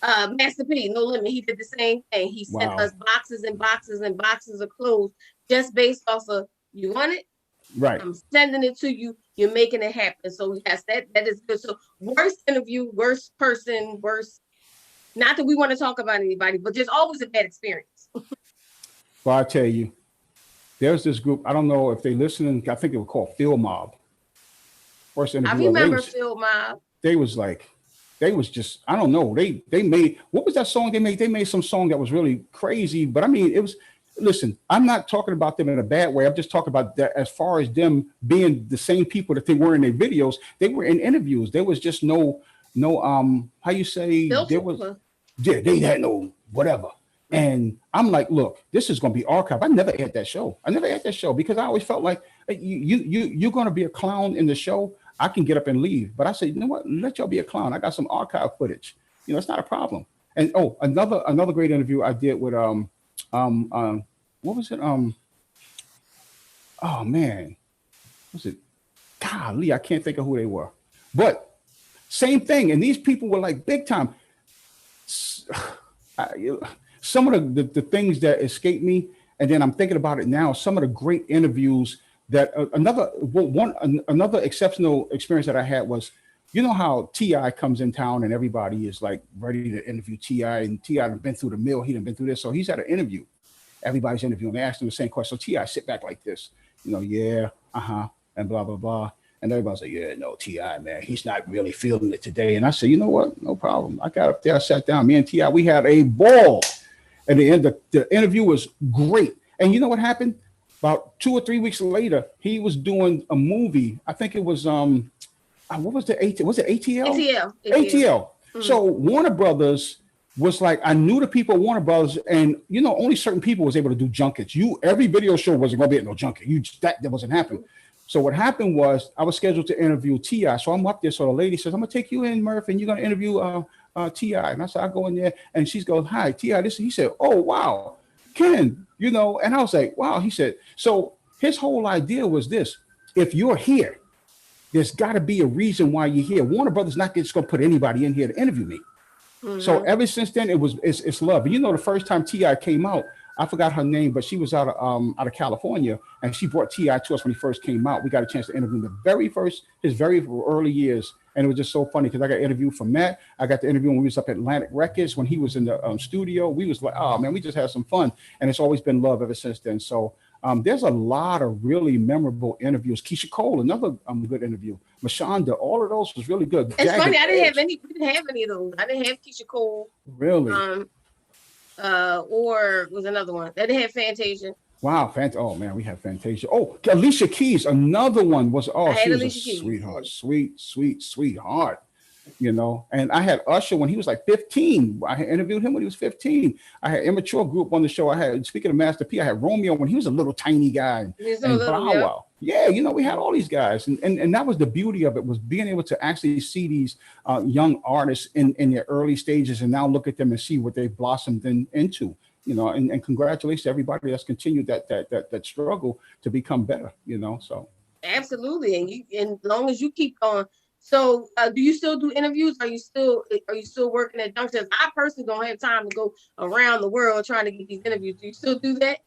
Master P, No Limit. He did the same thing. He sent us boxes and boxes and boxes of clothes just based off of, you want it? Right. I'm sending it to you. You're making it happen. So yes, that is good. So worst interview, worst person, worst. Not that we want to talk about anybody, but there's always a bad experience. Well, I tell you, there's this group. I don't know if they listening. I think they were called Field Mob. First interview. I remember Field Mob. They was just, I don't know. They made, what was that song they made? They made some song that was really crazy, but I mean, it was, listen, I'm not talking about them in a bad way. I'm just talking about that as far as them being the same people that they were in their videos. They were in interviews. There was just no, how you say, there was, yeah, they had no whatever. And I'm like, look, this is going to be archived. I never had that show. Because I always felt like you're going to be a clown in the show. I can get up and leave. But I said, you know what? Let y'all be a clown. I got some archive footage. It's not a problem. And another great interview I did with what was it? Oh man, was it? Golly, I can't think of who they were. But same thing. And these people were like big time. Some of the things that escaped me, and then I'm thinking about it now. Some of the great interviews that another exceptional experience that I had was, how T.I. comes in town and everybody is like ready to interview T.I. and T.I. done been through the mill. He done been through this. So he's at an interview. Everybody's interviewing. They asked him the same question. So T.I. sit back like this, yeah, and blah, blah, blah. And everybody's like, yeah, no, T.I., man, he's not really feeling it today. And I said, you know what? No problem. I got up there, I sat down. Me and T.I., we had a ball. And the interview was great. And you know what happened? About 2 or 3 weeks later, he was doing a movie. I think it was what was the ATL? Was it ATL? ATL. ATL. Mm-hmm. So Warner Brothers was like, I knew the people at Warner Brothers, and only certain people was able to do junkets. Every video show wasn't gonna be at no junket. That wasn't happening. So what happened was I was scheduled to interview T.I. So I'm up there. So the lady says, I'm gonna take you in, Murph, and you're gonna interview T.I. And I said, I go in there, and she's goes, hi, T.I. He said, oh wow, Ken, and I was like, wow. He said, so his whole idea was this: if you're here, there's got to be a reason why you're here. Warner Brothers not just gonna put anybody in here to interview me. Mm-hmm. So ever since then, it's love. And the first time T.I. came out, I forgot her name, but she was out of California, and she brought T.I. to us when he first came out. We got a chance to interview him his very early years, and it was just so funny because I got interviewed from that. I got to interview when we was up at Atlantic Records when he was in the studio. We was like, oh man, we just had some fun, and it's always been love ever since then. So there's a lot of really memorable interviews. Keisha Cole, another good interview. Mashonda, all of those was really good. It's funny, we didn't have any of those. I didn't have Keisha Cole. Really? Or was another one. They didn't have Fantasia. Wow, oh man, we have Fantasia. Oh, Alicia Keys, another one was. Oh, she was a sweetheart, sweetheart. And I had Usher when he was like 15. I had interviewed him when he was 15. I had Immature Group on the show. I had, speaking of Master P, I had Romeo when he was a little tiny guy. And Bow Wow. Yeah, we had all these guys. And that was the beauty of it, was being able to actually see these young artists in their early stages and now look at them and see what they've blossomed into. And congratulations to everybody that's continued that struggle to become better, so. Absolutely. And as long as you keep going. So do you still do interviews? Are you still working at Junctions? I personally don't have time to go around the world trying to get these interviews. Do you still do that?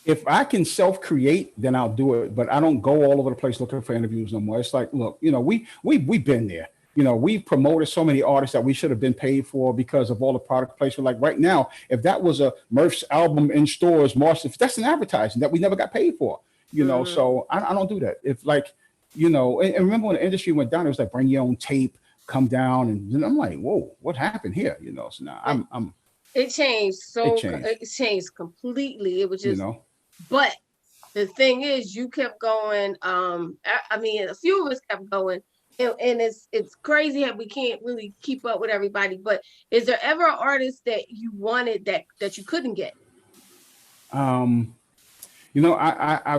If I can self-create, then I'll do it. But I don't go all over the place looking for interviews no more. It's like, look, we've been there. We promoted so many artists that we should have been paid for because of all the product placement. Like right now, if that was a Murph's album in stores, that's an advertising that we never got paid for. Mm-hmm. So I don't do that. If like, and remember when the industry went down, it was like bring your own tape, come down, and I'm like, whoa, what happened here? So now I'm. It changed. It changed completely. It was just, but the thing is, you kept going. I mean, a few of us kept going. And it's crazy how we can't really keep up with everybody. But is there ever an artist that you wanted that you couldn't get? I've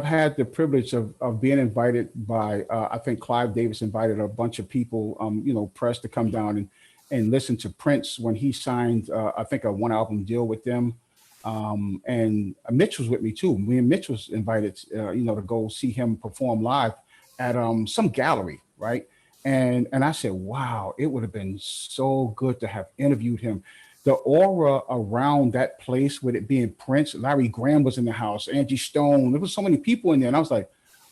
had the privilege of being invited by, I think Clive Davis invited a bunch of people, press to come down and listen to Prince when he signed, I think, a 1-album deal with them. And Mitch was with me too. Me and Mitch was invited, to go see him perform live at some gallery, right? And I said, wow, it would have been so good to have interviewed him. The aura around that place, with it being Prince, Larry Graham was in the house, Angie Stone, there was so many people in there. And I was like,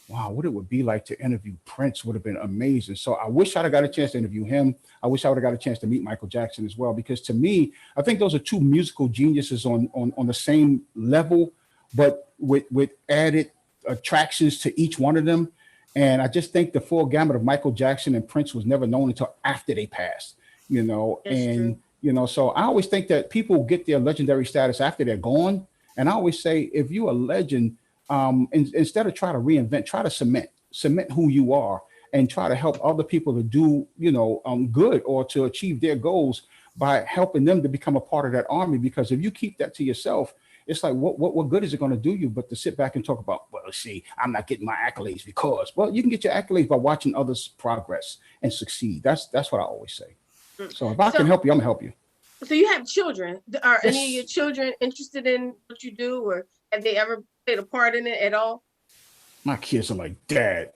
wow, what it would be like to interview Prince would have been amazing. So I wish I'd have got a chance to interview him. I wish I would have got a chance to meet Michael Jackson as well, because to me, I think those are two musical geniuses on the same level, but with added attractions to each one of them. And I just think the full gamut of Michael Jackson and Prince was never known until after they passed, That's and, true. So I always think that people get their legendary status after they're gone. And I always say, if you're a legend, instead of try to reinvent, try to cement who you are and try to help other people to do, good or to achieve their goals by helping them to become a part of that army. Because if you keep that to yourself, it's like, what good is it going to do you but to sit back and talk about, well, see, I'm not getting my accolades because, well, you can get your accolades by watching others progress and succeed. That's what I always say. So if I can help you, I'm gonna help you. So you have children. Are any of your children interested in what you do, or have they ever played a part in it at all? My kids are like, Dad,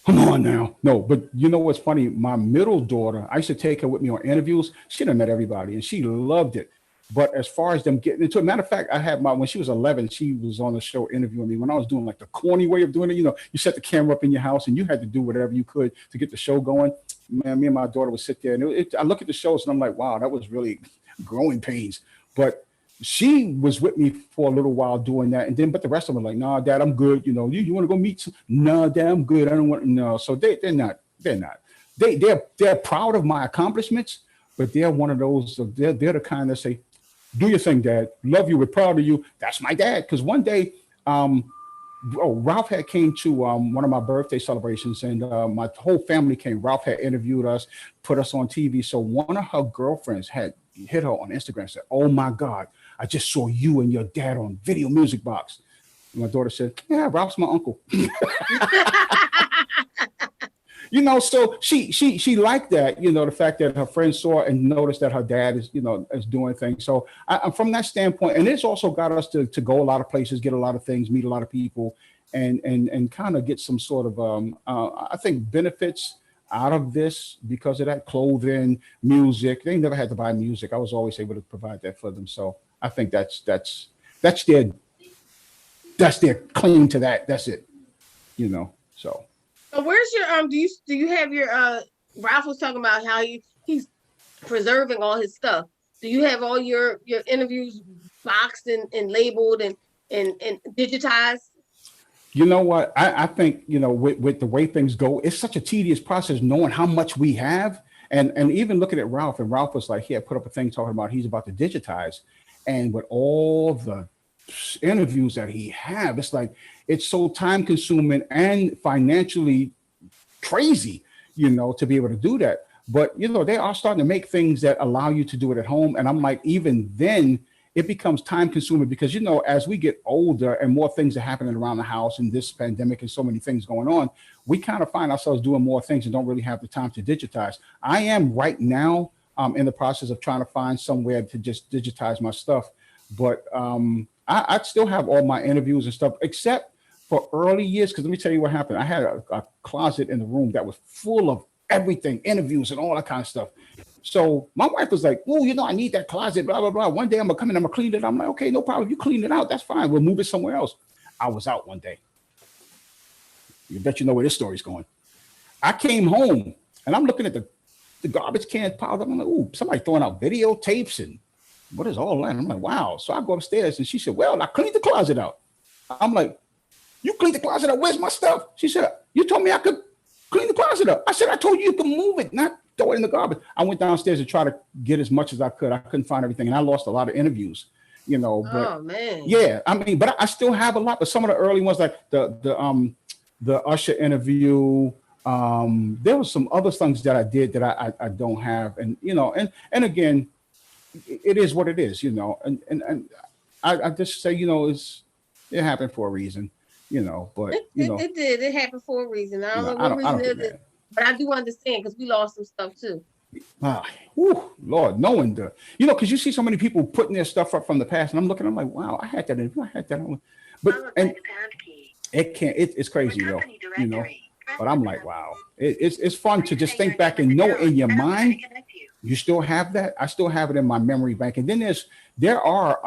come on now. No, but you know what's funny? My middle daughter, I used to take her with me on interviews. She done met everybody and she loved it. But as far as them getting into it, matter of fact, I had when she was 11, she was on the show interviewing me when I was doing like the corny way of doing it. You set the camera up in your house and you had to do whatever you could to get the show going. Man, me and my daughter would sit there and I look at the shows and I'm like, wow, that was really growing pains. But she was with me for a little while doing that. And then, but the rest of them were like, nah, Dad, I'm good. You want to go meet some? Nah, Dad, I'm good. I don't want, no. So they're not. They're proud of my accomplishments, but they're one of those, they're the kind that say, do your thing, Dad. Love you. We're proud of you. That's my dad. Because one day, Ralph had came to one of my birthday celebrations, and my whole family came. Ralph had interviewed us, put us on TV. So one of her girlfriends had hit her on Instagram and said, "Oh my God, I just saw you and your dad on Video Music Box." And my daughter said, "Yeah, Ralph's my uncle." You know, so she liked that, you know, the fact that her friend saw and noticed that her dad is, you know, is doing things. So from that standpoint, and it's also got us to go a lot of places, get a lot of things, meet a lot of people, and kind of get some sort of I think benefits out of this because of that. Clothing, music. They never had to buy music. I was always able to provide that for them. So I think that's their claim to that. That's it, you know. So. So where's your do you have your Ralph was talking about how he's preserving all his stuff. Do you have all your interviews boxed and labeled and digitized? You know what? I think, you know, with the way things go, it's such a tedious process knowing how much we have. And even looking at Ralph, and Ralph was like, he had put up a thing talking about he's about to digitize. And with all the interviews that he have, it's like, it's so time consuming and financially crazy, you know, to be able to do that. But, you know, they are starting to make things that allow you to do it at home. And I'm like, even then it becomes time consuming because, you know, as we get older and more things are happening around the house and this pandemic and so many things going on, we kind of find ourselves doing more things and don't really have the time to digitize. I am right now in the process of trying to find somewhere to just digitize my stuff. But I still have all my interviews and stuff, except for early years, because let me tell you what happened. I had a closet in the room that was full of everything, interviews and all that kind of stuff. So my wife was like, "Oh, you know, I need that closet, blah, blah, blah. One day I'm going to come in, I'm going to clean it." I'm like, "Okay, no problem. You clean it out. That's fine. We'll move it somewhere else." I was out one day. You bet you know where this story's going. I came home and I'm looking at the garbage cans piled up. I'm like, "Ooh, somebody throwing out videotapes and what is all that?" I'm like, "Wow." So I go upstairs and she said, "Well, I cleaned the closet out." I'm like, "You cleaned the closet up? Where's my stuff?" She said, "You told me I could clean the closet up." I said, "I told you you could move it, not throw it in the garbage." I went downstairs to try to get as much as I could. I couldn't find everything. And I lost a lot of interviews, you know. But oh man. Yeah, I mean, but I still have a lot. But some of the early ones, like the Usher interview, there was some other things that I did that I don't have. And, you know, and again, it is what it is, you know. And I just say, you know, it happened for a reason. You know, but you know, it did. It happened for a reason. I don't know what reason it is, but I do understand because we lost some stuff too. Lord, knowing you know, because you see so many people putting their stuff up from the past, and I'm looking, I'm like, wow, I had that. But and it can't. It's crazy though, you know. But I'm like, wow, it's fun to just think back and know in your mind you still have that. I still have it in my memory bank, and then there are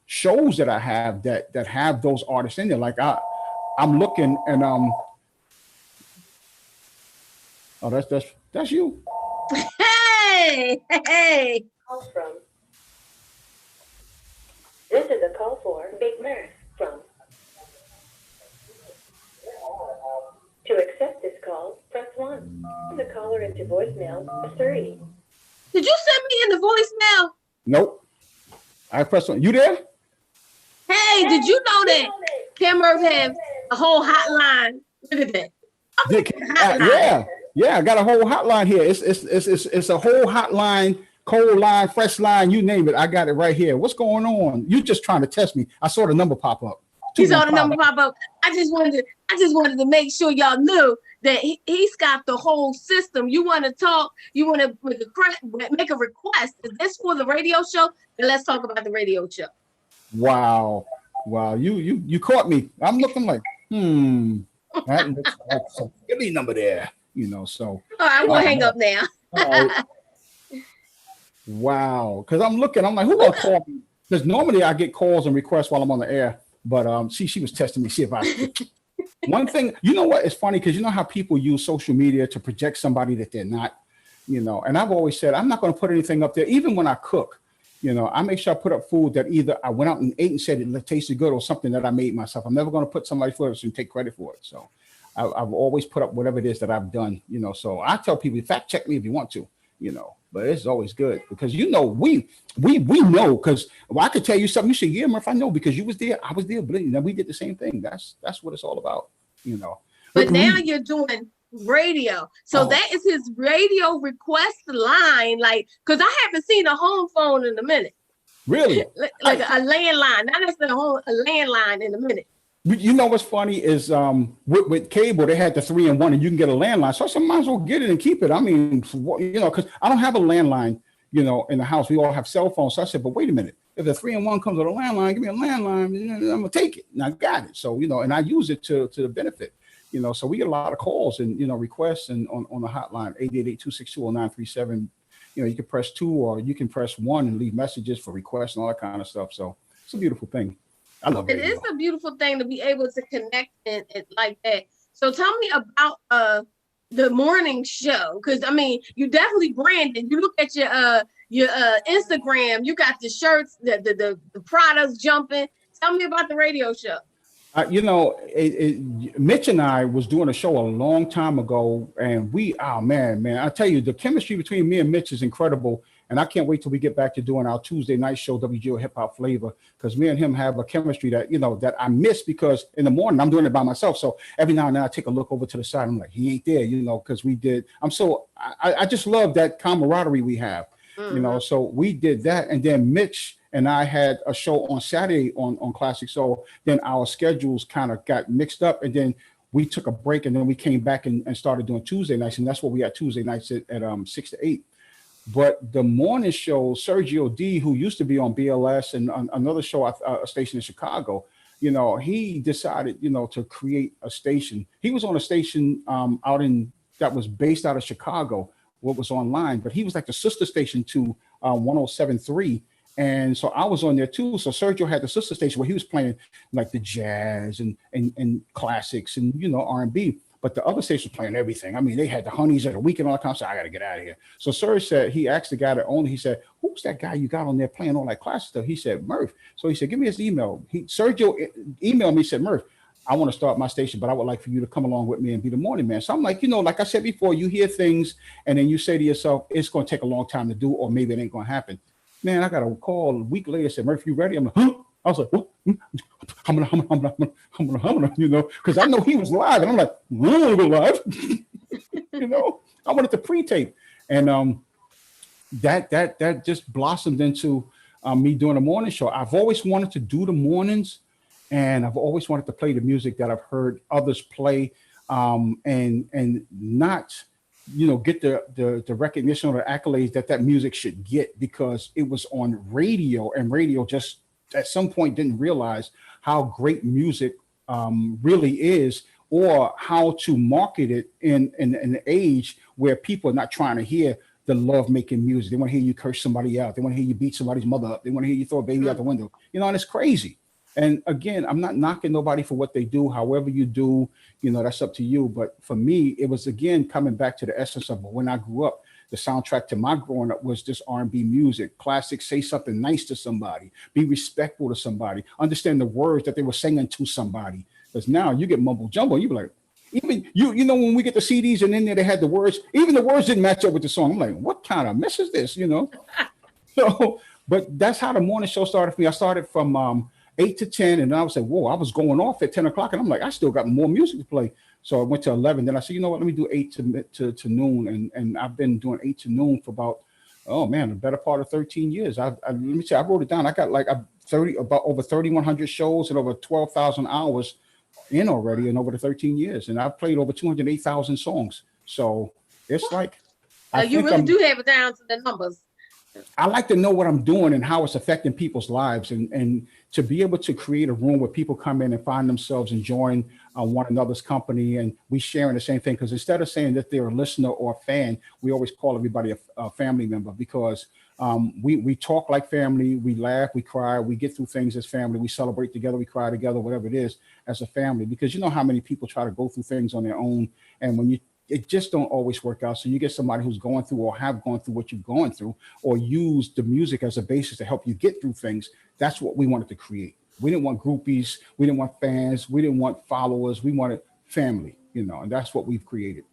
shows that I have that have those artists in there, like I'm looking and oh, that's you. Hey. Call from. This is a call for Big Mirth from. To accept this call, press 1. The caller into voicemail, press 3. Did you send me in the voicemail? Nope. I pressed 1. You there? Hey, did you know that Cam Earth have a whole hotline? Look at that. Yeah. I got a whole hotline here. It's a whole hotline, cold line, fresh line, you name it. I got it right here. What's going on? You just trying to test me. I saw the number pop up. You saw the number pop up. I just wanted to make sure y'all knew that he's got the whole system. You want to talk? You want to make a request? Is this for the radio show? Then let's talk about the radio show. Wow. You caught me. I'm looking like, that looks like some Philly number there, you know. So all right, we'll hang up now. Right. Wow, because I'm looking, I'm like, who gonna call me? Because normally I get calls and requests while I'm on the air, but she was testing me, see if I. One thing, you know what? It's funny because you know how people use social media to project somebody that they're not, you know. And I've always said I'm not going to put anything up there, even when I cook. You know, I make sure I put up food that either I went out and ate and said it tasted good or something that I made myself. I'm never going to put somebody for it and take credit for it. So I've always put up whatever it is that I've done, you know. So I tell people, fact check me if you want to, you know. but it's always good because we know because I could tell you something. You say, yeah, Murph, I know because you was there. I was there. But we did the same thing. That's what it's all about, But now you're doing radio, so that is his radio request line. Like, because I haven't seen a home phone in a minute. Really? like a landline, not necessarily a landline in a minute. You know what's funny is with cable they had the 3-in-1 and you can get a landline. So I said, might as well get it and keep it. I mean, because I don't have a landline, in the house. We all have cell phones. So I said, but wait a minute. If the 3-in-1 comes with a landline, give me a landline. I'm gonna take it. And I got it. So and I use it to the benefit. So we get a lot of calls and requests and on the hotline 888-262-0937. You can press 2 or you can press 1 and leave messages for requests and all that kind of stuff. So it's a beautiful thing. I love it. It is a beautiful thing to be able to connect it like that. So tell me about the morning show, because I mean, you definitely branded. You look at your Instagram, you got the shirts, the products jumping. Tell me about the radio show. Mitch and I was doing a show a long time ago, and man, I tell you, the chemistry between me and Mitch is incredible. And I can't wait till we get back to doing our Tuesday night show, WGO Hip Hop Flavor, because me and him have a chemistry that, that I miss because in the morning I'm doing it by myself. So every now and then I take a look over to the side. I'm like, he ain't there, because we did. I just love that camaraderie we have, so we did that. And then Mitch and I had a show on Saturday on Classic Soul. Then our schedules kind of got mixed up, and then we took a break, and then we came back and started doing Tuesday nights. And that's what we had Tuesday nights at 6 to 8. But the morning show, Sergio D, who used to be on BLS and another show, a station in Chicago, he decided, to create a station. He was on a station that was based out of Chicago, what was online, but he was like the sister station to 107.3. And so I was on there too. So Sergio had the sister station where he was playing like the jazz and classics and, R&B. But the other station was playing everything. I mean, they had the Honeys at the weekend, all that kind of stuff. I got to get out of here. So Serge said, he asked the guy that owned it, he said, who's that guy you got on there playing all that classic stuff? He said, Murph. So he said, give me his email. Sergio emailed me, said, Murph, I want to start my station, but I would like for you to come along with me and be the morning man. So I'm like, like I said before, you hear things and then you say to yourself, it's going to take a long time to do, or maybe it ain't going to happen. Man, I got a call a week later, said, Murph, you ready? I'm like, huh? I was like, what? Because I know he was live. And I'm like, we don't want to go live. I wanted to pre-tape. And that just blossomed into me doing a morning show. I've always wanted to do the mornings, and I've always wanted to play the music that I've heard others play, and not, get the recognition or the accolades that music should get, because it was on radio, and radio just at some point didn't realize how great music really is, or how to market it in an age where people are not trying to hear the love making music. They want to hear you curse somebody out. They want to hear you beat somebody's mother up. They want to hear you throw a baby out the window. And it's crazy. And again, I'm not knocking nobody for what they do. However you do, that's up to you. But for me, it was, again, coming back to the essence of when I grew up. The soundtrack to my growing up was this R&B music, classic, say something nice to somebody, be respectful to somebody, understand the words that they were singing to somebody. Because now you get mumble jumbo, you be like, even when we get the CDs and in there they had the words, even the words didn't match up with the song. I'm like, what kind of mess is this, So, but that's how the morning show started for me. I started from 8 to 10, and I was like, whoa, I was going off at 10 o'clock, and I'm like, I still got more music to play. So I went to 11. Then I said, you know what, let me do 8 to noon. And I've been doing 8 to noon for about, the better part of 13 years. Let me say, I wrote it down. I got like about over 3,100 shows and over 12,000 hours in already in over the 13 years. And I've played over 208,000 songs. So it's like, you really do have it down to the numbers. I like to know what I'm doing and how it's affecting people's lives, and to be able to create a room where people come in and find themselves enjoying one another's company, and we sharing the same thing. Because instead of saying that they're a listener or a fan, we always call everybody a family member, because we talk like family, we laugh, we cry, we get through things as family, we celebrate together, we cry together, whatever it is, as a family. Because you know how many people try to go through things on their own, and when it just don't always work out. So you get somebody who's going through or have gone through what you've gone through, or use the music as a basis to help you get through things. That's what we wanted to create. We didn't want groupies. We didn't want fans. We didn't want followers. We wanted family, and that's what we've created.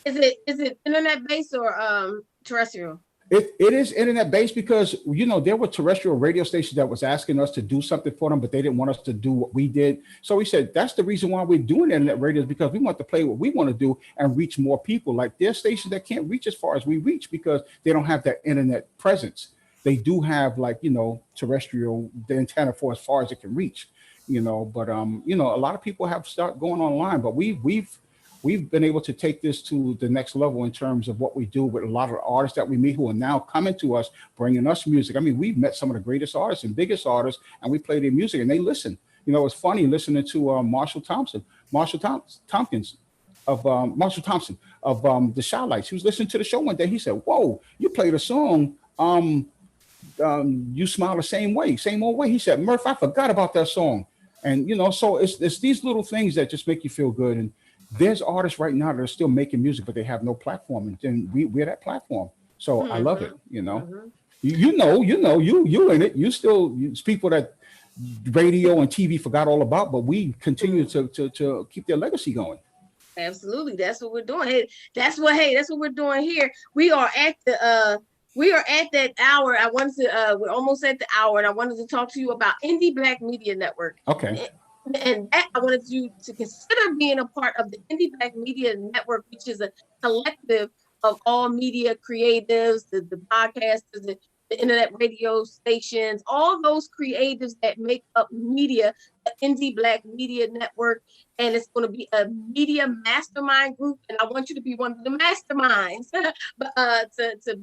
Is it internet based or terrestrial. It is internet based because, you know, there were terrestrial radio stations that was asking us to do something for them, but they didn't want us to do what we did. So we said, that's the reason why we're doing internet radio, is because we want to play what we want to do and reach more people. Like, there's stations that can't reach as far as we reach because they don't have that internet presence. They do have, like, you know, terrestrial, the antenna for as far as it can reach, you know, but you know, a lot of people have started going online, but we've been able to take this to the next level in terms of what we do with a lot of artists that we meet who are now coming to us, bringing us music. I mean, we've met some of the greatest artists and biggest artists, and we play their music and they listen. You know, it's funny listening to Marshall Thompson of the Shoutouts. He was listening to the show one day. He said, "Whoa, you played a song. You smile the same old way." He said, "Murph, I forgot about that song." And, you know, so it's these little things that just make you feel good. And there's artists right now that are still making music, but they have no platform, and then we're that platform. So I love it. You know, you in it. It's people that radio and TV forgot all about, but we continue to keep their legacy going. Absolutely, that's what we're doing. Hey, that's what we're doing here. We are at that hour. We're almost at the hour, and I wanted to talk to you about Indie Black Media Network. Okay. And that I wanted you to consider being a part of the Indie Black Media Network, which is a collective of all media creatives, the podcasters, the internet radio stations, all those creatives that make up media, the Indie Black Media Network. And it's going to be a media mastermind group. And I want you to be one of the masterminds to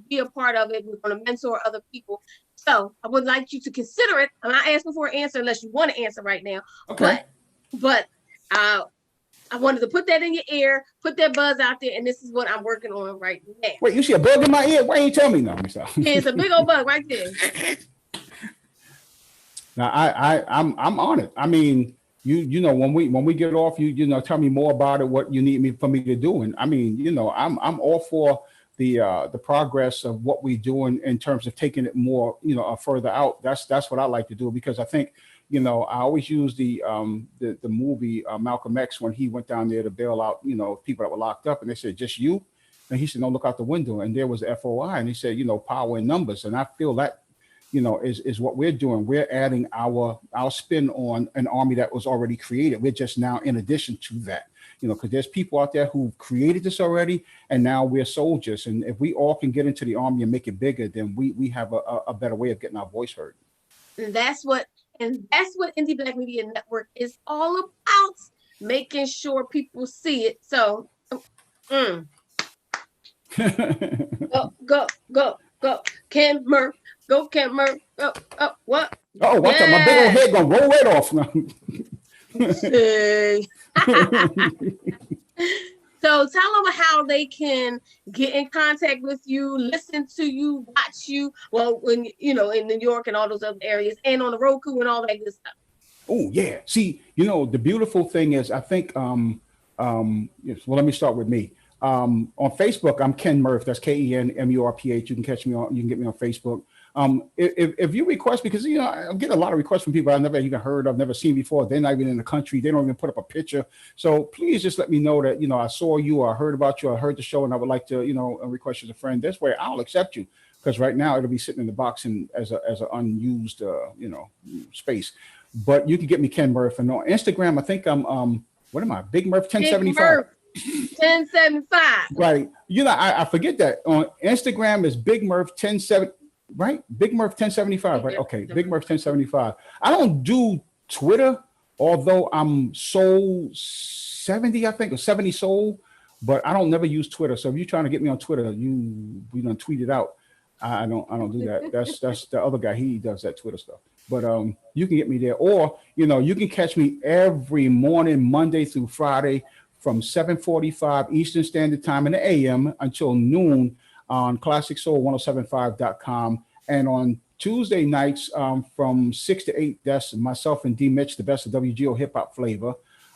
be a part of it. We're going to mentor other people. So I would like you to consider it. I'm not asking for an answer unless you want to answer right now. Okay. But I wanted to put that in your ear, put that buzz out there, and this is what I'm working on right now. Wait, you see a bug in my ear? Why ain't you tell me now? It's a big old bug right there. Now I'm on it. I mean, you know, when we get off, you know, tell me more about it, what you need for me to do. And I mean, you know, I'm all for the progress of what we do in terms of taking it more, you know, further out. That's what I like to do, because I think, you know, I always use the movie Malcolm X, when he went down there to bail out, you know, people that were locked up, and they said, "Just you?" And he said, "No, look out the window." And there was FOI, and he said, you know, power in numbers. And I feel that, you know, is what we're doing. We're adding our spin on an army that was already created. We're just now in addition to that. You know, because there's people out there who've created this already, and now we're soldiers. And if we all can get into the army and make it bigger, then we have a better way of getting our voice heard. And that's what Indie Black Media Network is all about, making sure people see it. So go, Ken Murph. Go, Ken Murph. What? Oh, watch out. My big old head gonna roll right off now. So tell them how they can get in contact with you, listen to you, watch you. Well, when you know, in New York and all those other areas, and on the Roku and all that good stuff. Oh yeah. See, you know, the beautiful thing is, I think yes, well, let me start with me. On Facebook, I'm Ken Murph. That's KenMurph. You can catch me on. You can get me on Facebook. If you request, because, you know, I'm getting a lot of requests from people I've never even heard of, never seen before. They're not even in the country. They don't even put up a picture. So please just let me know that, you know, I saw you, or I heard about you, I heard the show, and I would like to, you know, request you as a friend. This way I'll accept you, because right now it'll be sitting in the box and as an unused, you know, space. But you can get me Ken Murph. And on Instagram, I think I'm, what am I? Big Murph 1075. 1075. Right. You know, I forget that. On Instagram is Big Murph 1070. Right? Big Murph 1075, right? Okay, Big Murph 1075. I don't do Twitter, although I'm Soul 70, I think, or 70 Soul, but I don't never use Twitter. So if you're trying to get me on Twitter, you don't tweet it out. I don't do that. That's the other guy. He does that Twitter stuff. But you can get me there, or, you know, you can catch me every morning, Monday through Friday, from 7:45 Eastern Standard Time in the AM until noon on ClassicSoul1075.com, and on Tuesday nights from 6 to 8, that's myself and D Mitch, the best of WGO hip hop flavor.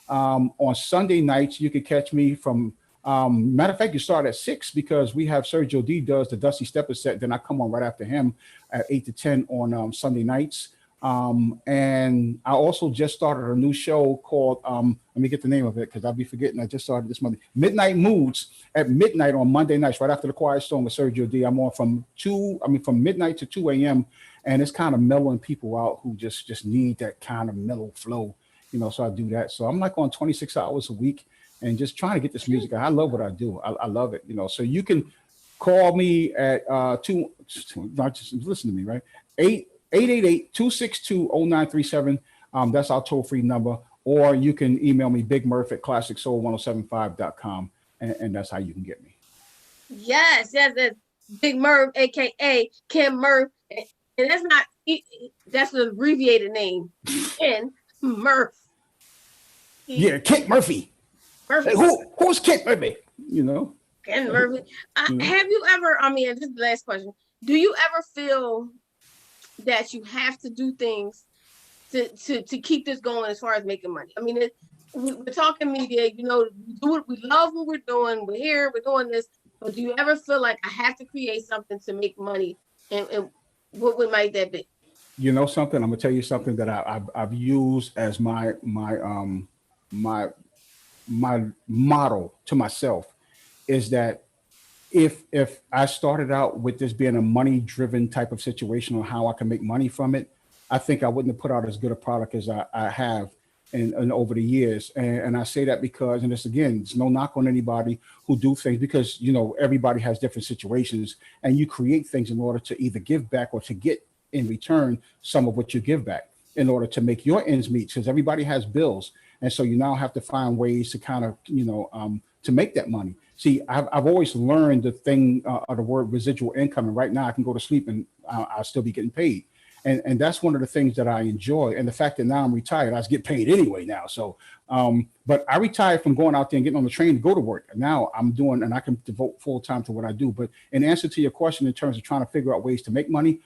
On Sunday nights, you can catch me from, matter of fact, you start at 6, because we have Sergio D does the Dusty Stepper set. Then I come on right after him at 8 to 10 on Sunday nights. And I also just started a new show called, let me get the name of it because I'll be forgetting. I just started this Monday. Midnight Moods at midnight on Monday nights, right after the Quiet Storm with Sergio D. I'm on from midnight to 2 a.m. And it's kind of mellowing people out who just need that kind of mellow flow, so I do that. So I'm like on 26 hours a week and just trying to get this music. I love what I do. I love it, so you can call me at not just listen to me, right? 888-262-0937. That's our toll-free number. Or you can email me, bigmurph@classicsoul1075.com. And that's how you can get me. Yes, that's Big Murph, aka Ken Murph. And that's an abbreviated name. Ken Murph. Yeah, Kent Murphy. Murphy. Hey, who's Kent Murphy? Ken Murphy. Have you ever, this is the last question. Do you ever feel that you have to do things to keep this going as far as making money? We're talking media, we love what we're doing. We're here, we're doing this. But do you ever feel like I have to create something to make money? And what might that be? Something, I'm gonna tell you something that I've used as my motto to myself is that if I started out with this being a money-driven type of situation on how I can make money from it, I think I wouldn't have put out as good a product as I have and over the years. And I say that because, and it's no knock on anybody who do things because, everybody has different situations and you create things in order to either give back or to get in return some of what you give back in order to make your ends meet, because everybody has bills. And so you now have to find ways to kind of, to make that money. See, I've always learned the thing of the word residual income. And right now I can go to sleep and I'll still be getting paid. And that's one of the things that I enjoy. And the fact that now I'm retired, I get paid anyway now. So, but I retired from going out there and getting on the train to go to work. Now I'm doing, and I can devote full time to what I do. But in answer to your question, in terms of trying to figure out ways to make money,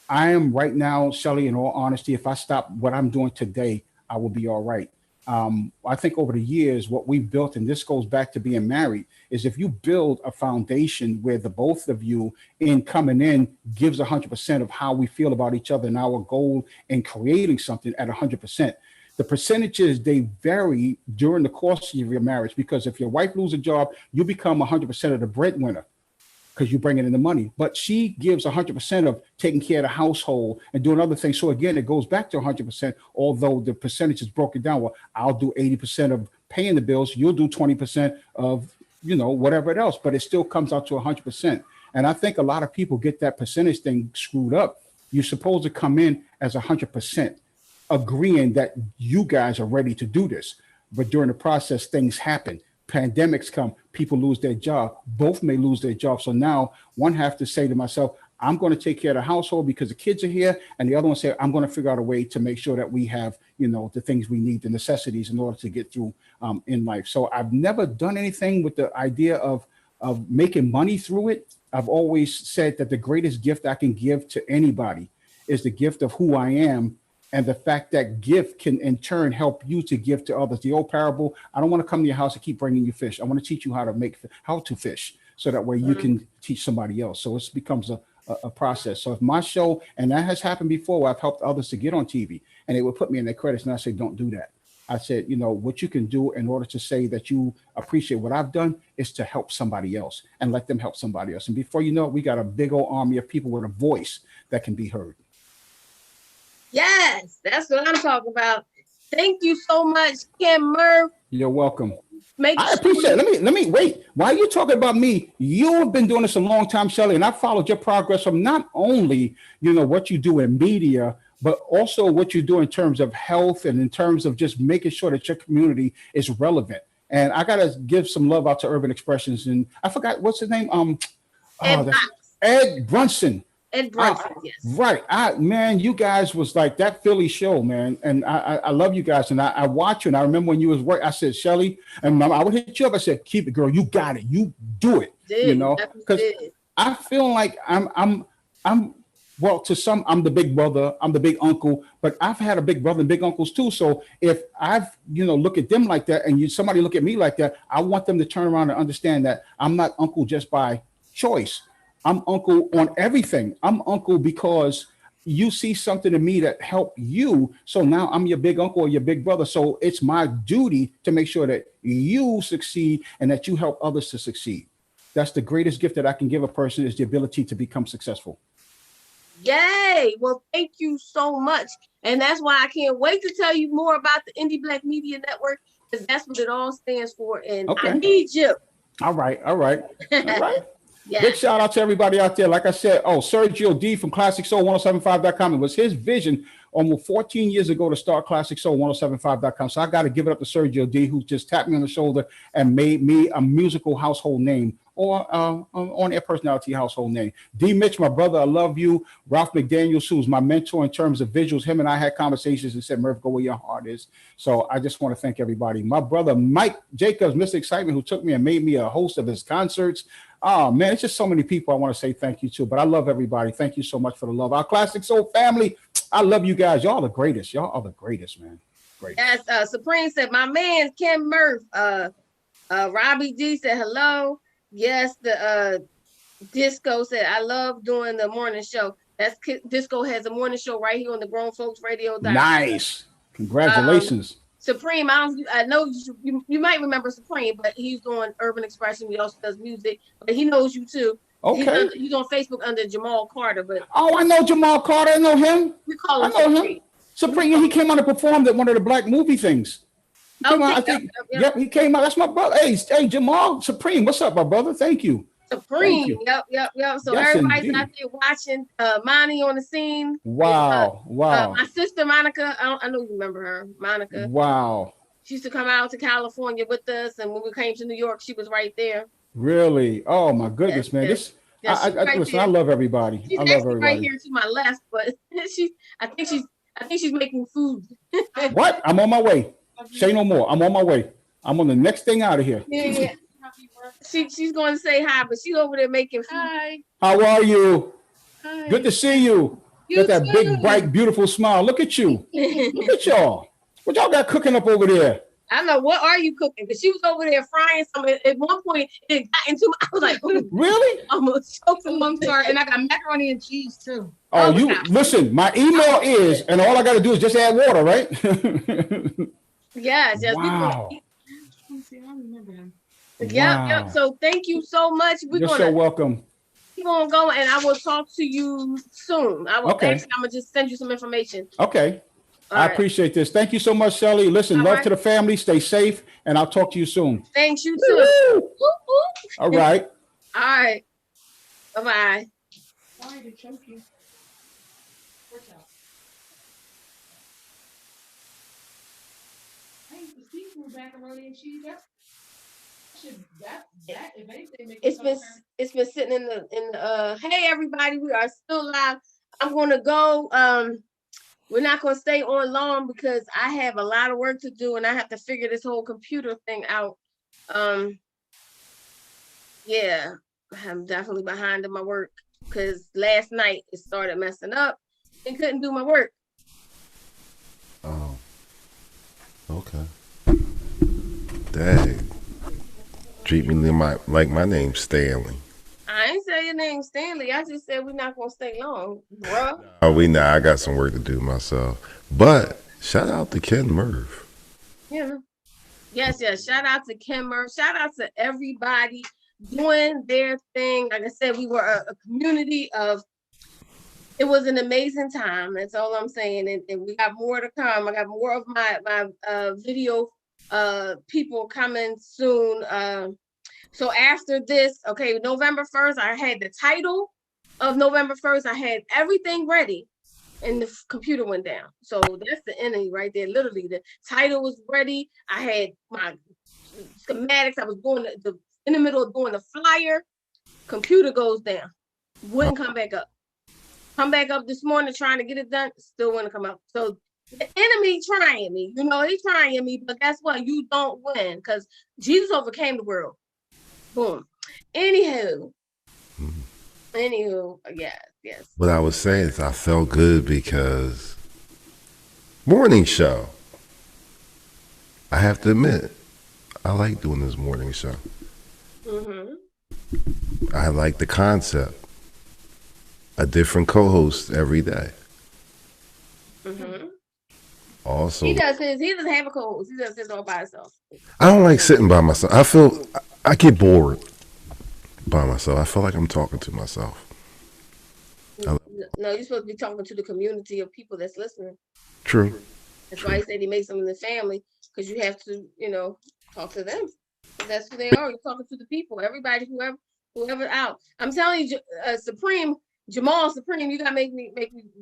I am right now, Shelly, in all honesty, if I stop what I'm doing today, I will be all right. I think over the years, what we've built, and this goes back to being married, is if you build a foundation where the both of you in coming in gives 100% of how we feel about each other and our goal in creating something at 100%. The percentages, they vary during the course of your marriage, because if your wife loses a job, you become 100% of the breadwinner because you bring in the money. But she gives 100% of taking care of the household and doing other things. So again, it goes back to 100%, although the percentage is broken down. Well, I'll do 80% of paying the bills. You'll do 20% of, whatever else, but it still comes out to 100%. And I think a lot of people get that percentage thing screwed up. You're supposed to come in as 100%, agreeing that you guys are ready to do this. But during the process, things happen. Pandemics come, people lose their job, both may lose their job. So now one have to say to myself, I'm going to take care of the household because the kids are here. And the other one say, I'm going to figure out a way to make sure that we have, the things we need, the necessities in order to get through in life. So I've never done anything with the idea of making money through it. I've always said that the greatest gift I can give to anybody is the gift of who I am. And the fact that gift can in turn help you to give to others. The old parable, I don't want to come to your house and keep bringing you fish. I want to teach you how to fish so that way you can teach somebody else. So it becomes a process. So if my show, and that has happened before, where I've helped others to get on TV and they would put me in their credits and I say, don't do that. I said, what you can do in order to say that you appreciate what I've done is to help somebody else and let them help somebody else. And before you know it, we got a big old army of people with a voice that can be heard. Yes, that's what I'm talking about. Thank you so much, Ken Murph. You're welcome. I appreciate it. Let me wait. While you're talking about me, you have been doing this a long time, Shelly, and I followed your progress from not only, what you do in media, but also what you do in terms of health and in terms of just making sure that your community is relevant. And I got to give some love out to Urban Expressions. And I forgot, what's his name? Ed Brunson. Ed Brunson, yes. Right. Man, you guys was like that Philly show, man. And I love you guys. And I watch you. And I remember when you was working, I said, Shelly, and I would hit you up. I said, keep it, girl. You got it. You do it. Because I feel like I'm well, to some, I'm the big brother, I'm the big uncle, but I've had a big brother and big uncles too. So if I've, look at them like that and somebody look at me like that, I want them to turn around and understand that I'm not uncle just by choice. I'm uncle on everything. I'm uncle because you see something in me that helped you. So now I'm your big uncle or your big brother. So it's my duty to make sure that you succeed and that you help others to succeed. That's the greatest gift that I can give a person, is the ability to become successful. Yay. Well, thank you so much. And that's why I can't wait to tell you more about the Indie Black Media Network, because that's what it all stands for. And I need you. All right. Yeah. Big shout out to everybody out there. Like I said, Sergio D from ClassicSoul1075.com. It was his vision almost 14 years ago to start ClassicSoul1075.com. So I got to give it up to Sergio D, who just tapped me on the shoulder and made me a musical household name, or on-air personality household name. D. Mitch, my brother, I love you. Ralph McDaniels, who's my mentor in terms of visuals, him and I had conversations and said, Murph, go where your heart is. So I just want to thank everybody. My brother, Mike Jacobs, Mr. Excitement, who took me and made me a host of his concerts. Oh, man, it's just so many people I want to say thank you to, but I love everybody. Thank you so much for the love. Our Classic Soul family, I love you guys. Y'all the greatest. Y'all are the greatest, man. Great. Yes, Supreme said, my man, Ken Murph. Robbie D said, hello. Yes, the Disco said, I love doing the morning show. Disco has a morning show right here on the Grown Folks Radio. Nice. Congratulations. Supreme, I know you might remember Supreme, but he's doing Urban Expression. He also does music, but he knows you too. Okay. He's on Facebook under Jamal Carter. But I know Jamal Carter. I know him. We call him Supreme. Supreme. He came out and performed at one of the black movie things. Yep, he came out. That's my brother. Hey, Jamal Supreme. What's up, my brother? Thank you. Supreme. Yep. So yes, everybody's out there watching. Monty on the scene. Wow. My sister Monica. I know you remember her, Monica. Wow. She used to come out to California with us, and when we came to New York, she was right there. Really? Oh my goodness, man. Yes. Listen, I love everybody. She's actually right here to my left, but I think she's making food. What? I'm on my way. Say no more. I'm on my way. I'm on the next thing out of here. Yeah. She's going to say hi, but she's over there making food. Hi. How are you? Hi. Good to see you. Got that big, bright, beautiful smile. Look at you. Look at y'all. What y'all got cooking up over there? I don't know. What are you cooking? Because she was over there frying something. At one point, it got into I was like, oh, really? I'm sorry. And I got macaroni and cheese too. Oh, you listen, my email is, and all I got to do is just add water, right? Yes. Wow. Yep. So thank you so much. You're so welcome. We're going to go, and I will talk to you soon. I'm going to just send you some information. Okay. I appreciate this. Thank you so much, Shelly. Listen, love to the family. Stay safe, and I'll talk to you soon. Thanks, you too. All right. All right. Bye-bye. Sorry to choke you. Hey, the seafood macaroni and cheese. It's been sitting in the hey everybody, we are still live. I'm gonna go. We're not gonna stay on long because I have a lot of work to do and I have to figure this whole computer thing out. Yeah, I'm definitely behind in my work because last night it started messing up and couldn't do my work. Oh, okay. Dang. Treat me like my name's Stanley. I ain't say your name Stanley. I just said we're not gonna stay long, bro. Oh, I got some work to do myself. But shout out to Ken Murph. Yeah. Yes. Shout out to Ken Murph. Shout out to everybody doing their thing. Like I said, we were a community of. It was an amazing time. That's all I'm saying. And we got more to come. I got more of my video people coming soon. So after this, okay, November 1st, I had the title of November 1st. I had everything ready and the computer went down. So that's the enemy right there. Literally, the title was ready. I had my schematics. I was doing in the middle of doing the flyer. Computer goes down. Wouldn't come back up. Come back up this morning trying to get it done. Still wouldn't come up. So the enemy trying me. He's trying me. But guess what? You don't win because Jesus overcame the world. Boom. Anywho, yes. What I was saying is I felt good because morning show. I have to admit, I like doing this morning show. I like the concept. A different co-host every day. also He does his. He doesn't have a co-host. He does his all by himself. I don't like sitting by myself. I get bored by myself. I feel like I'm talking to myself. No, you're supposed to be talking to the community of people that's listening. True. That's why he said he makes them in the family, because you have to, talk to them. That's who they are. You're talking to the people, everybody, whoever out. I'm telling you, Jamal Supreme, you gotta make me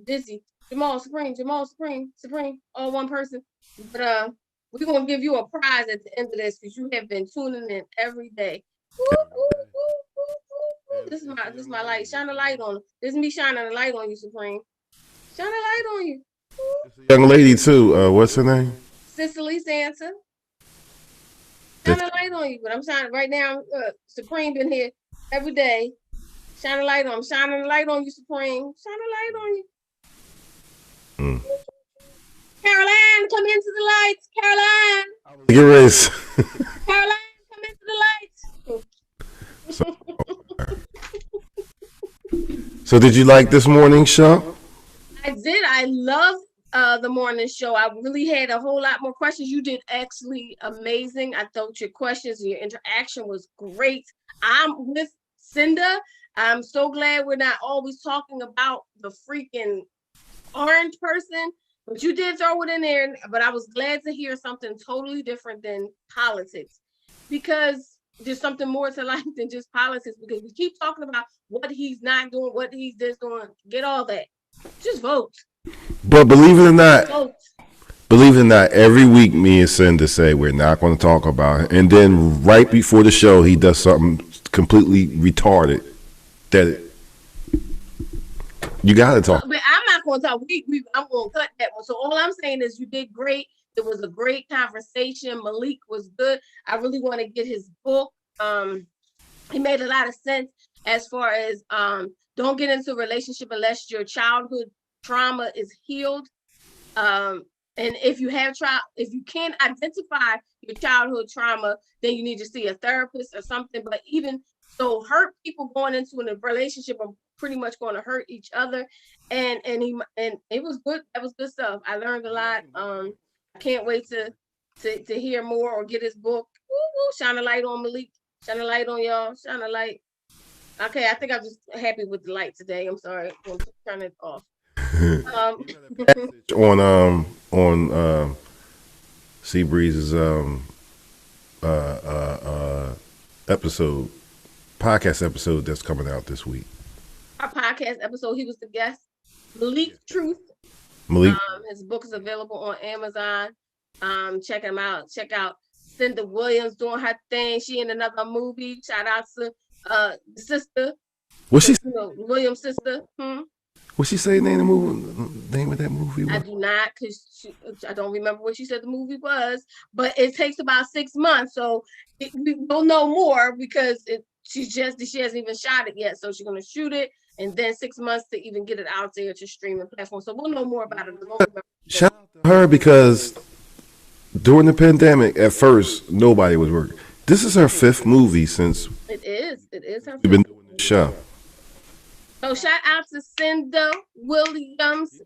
dizzy. Jamal Supreme, all one person. But we're gonna give you a prize at the end of this because you have been tuning in every day. Woo, woo, woo, woo, woo. This is my light. Shine a light on. This is me shining a light on you, Supreme. Shine a light on you. Young lady too. What's her name? Cicely Santa. Shine a light on you. But I'm shining right now. Supreme been here every day. Shine a light on. I'm shining a light on you, Supreme. Shine a light on you. Caroline, come into the lights. Caroline. Get race. Caroline, come into the lights. So did you like this morning's show? I did. I love the morning show. I really had a whole lot more questions. You did actually amazing. I thought your questions and your interaction was great. I'm with Cinda. I'm so glad we're not always talking about the freaking orange person, but you did throw it in there. But I was glad to hear something totally different than politics, because there's something more to life than just politics, because we keep talking about what he's not doing, what he's just doing. Get all that. Just vote. But believe it or not, every week me and Cinda say we're not going to talk about it, and then right before the show he does something completely retarded. That you got to talk. But I'm not going to talk. I'm going to cut that one. So all I'm saying is you did great. It was a great conversation. Malik was good. I really want to get his book. He made a lot of sense as far as don't get into a relationship unless your childhood trauma is healed. And if you can't identify your childhood trauma, then you need to see a therapist or something. But even so, hurt people going into a relationship are pretty much going to hurt each other. And it was good. That was good stuff. I learned a lot. I can't wait to hear more or get his book. Woo, woo, shine a light on Malik. Shine a light on y'all. Shine a light. Okay, I think I'm just happy with the light today. I'm sorry. I'm turn it off. On Seabreeze's podcast episode that's coming out this week. Our podcast episode, he was the guest. Malik Truth. His book is available on Amazon. Check him out. Check out Cinda Williams doing her thing. She in another movie. Shout out to the sister. What's she? Williams' sister. What's she say? Name of that movie? I do not, because I don't remember what she said the movie was. But it takes about 6 months, so we will know more, because she hasn't even shot it yet. So she's gonna shoot it, and then 6 months to even get it out there to streaming platforms. So we'll know more about it. Shout out to her, because during the pandemic, at first nobody was working. This is her 5th movie since. It is her 5th. We've been doing this show. So shout out to Cinda Williams.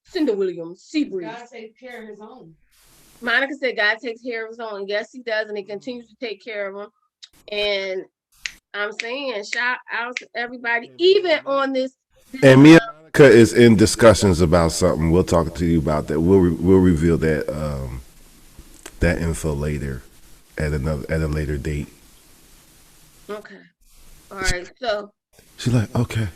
Cinda Williams. Seabreeze. God takes care of his own. Monica said God takes care of his own. Yes, he does, and he continues to take care of them. And I'm saying shout out to everybody, even on this. And me and Monica is in discussions about something. We'll talk to you about that. We'll reveal that info later at a later date. Okay. All right. So. She's like, okay,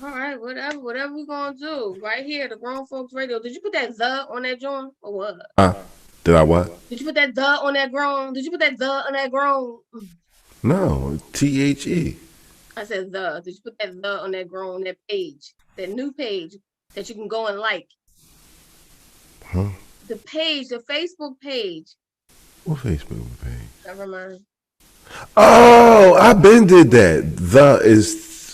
All right, whatever we gonna do right here, the Grown Folks Radio. Did you put that "the" on that joint or what? Did I what? Did you put that "the" on that grown? Did you put that "the" on that grown? No, THE. I said "the." Did you put that "the" on that grown, that page, that new page that you can go and like? Huh? The page, the Facebook page. What Facebook page? Never mind. Oh, I been did that.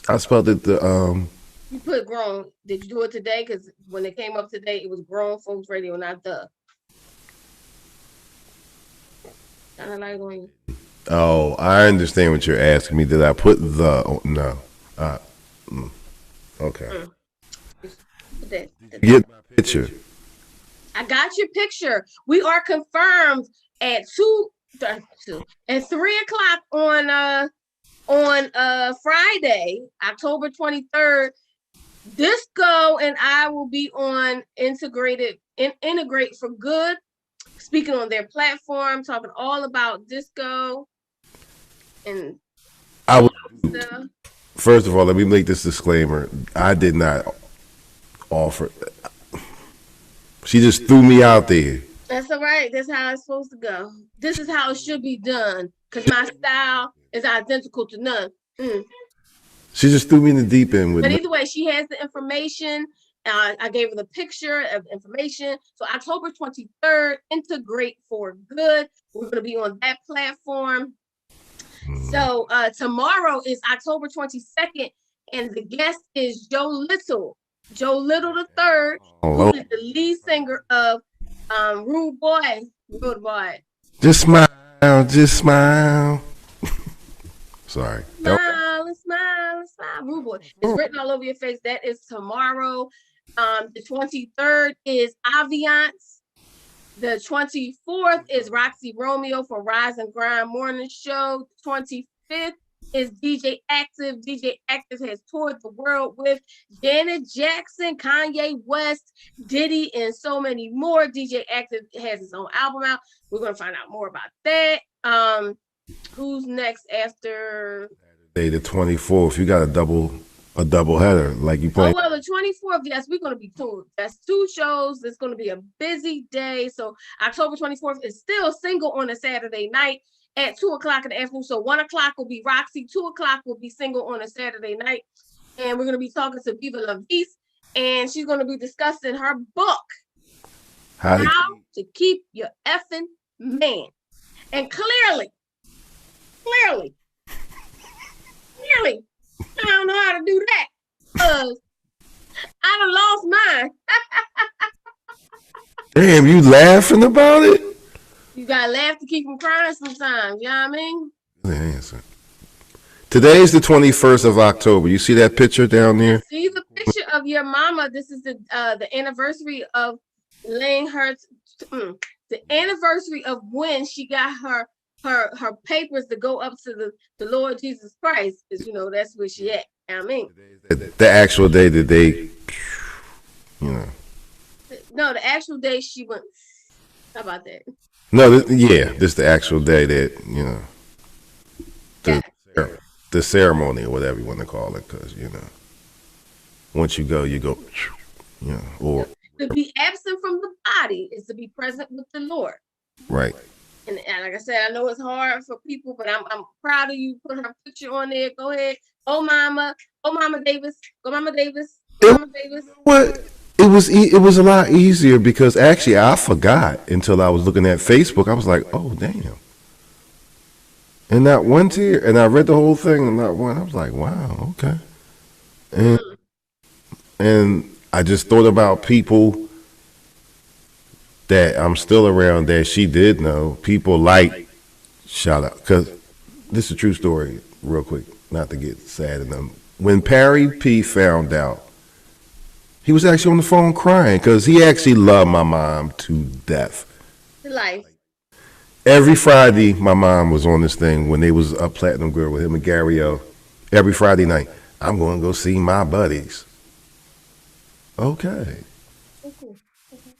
I spelled it You put grown. Did you do it today? Because when it came up today, it was Grown Folks Radio, not "the." Kind of like on you. Oh, I understand what you're asking me. Did I put the? Oh, no. Okay. Put Get my picture. I got your picture. We are confirmed at 3:00 on Friday, October 23rd. Disco and I will be on Integrate for Good, speaking on their platform, talking all about disco and First of all, let me make this disclaimer. I did not offer. She just threw me out there. That's all right. That's how it's supposed to go. This is how it should be done, because my style is identical to none. She just threw me in the deep end with. But either way, she has the information. I gave her the picture of information. So October 23rd, Integrate for Good. We're going to be on that platform. So tomorrow is October 22nd, and the guest is Joe Little the third, who is the lead singer of Rude Boy. Just smile. Sorry. Smile. Rude Boy. It's written all over your face. That is tomorrow. The 23rd is Aviance. The 24th is Roxy Romeo for Rise and Grind Morning Show. The 25th is DJ Active. DJ Active has toured the world with Janet Jackson, Kanye West, Diddy, and so many more. DJ Active has his own album out. We're going to find out more about that. Who's next after? Day the 24th. You got a double header like you play. Oh, well, the 24th, yes, we're going to be touring. That's 2 shows. It's going to be a busy day. So October 24th is still single on a Saturday night at 2:00 in the afternoon. So 1:00 will be Roxy, 2:00 will be single on a Saturday night. And we're going to be talking to Viva La Vis, and she's going to be discussing her book, How to Keep Your Effing Man. And clearly, I don't know how to do that, because I done lost mine. Damn, you laughing about it? You gotta laugh to keep from crying sometimes, you know what I mean? Today's the 21st of October. You see that picture down there? See the picture of your mama. This is the anniversary of laying her, the anniversary of when she got her papers to go up to the Lord Jesus Christ, because that's where she at. You know what I mean, the actual day that they, No, the actual day she went. How about that? No, this is the actual day that the ceremony or whatever you want to call it, because once you go, or to be absent from the body is to be present with the Lord. Right. And like I said, I know it's hard for people, but I'm proud of you. Put her picture on there. Go ahead. Oh, Mama Davis. Go, Mama Davis. Mama Davis. What? It was a lot easier, because actually I forgot until I was looking at Facebook. I was like, oh, damn. And not one tear. And I read the whole thing, and not one. I was like, wow, okay. And I just thought about people that I'm still around that she did know. People like Shoutout, because this is a true story, real quick, not to get sad in them. When Parry P found out, he was actually on the phone crying, because he actually loved my mom to death. Life. Every Friday, my mom was on this thing when they was up Platinum Grill with him and Gary O. Every Friday night, I'm going to go see my buddies. Okay.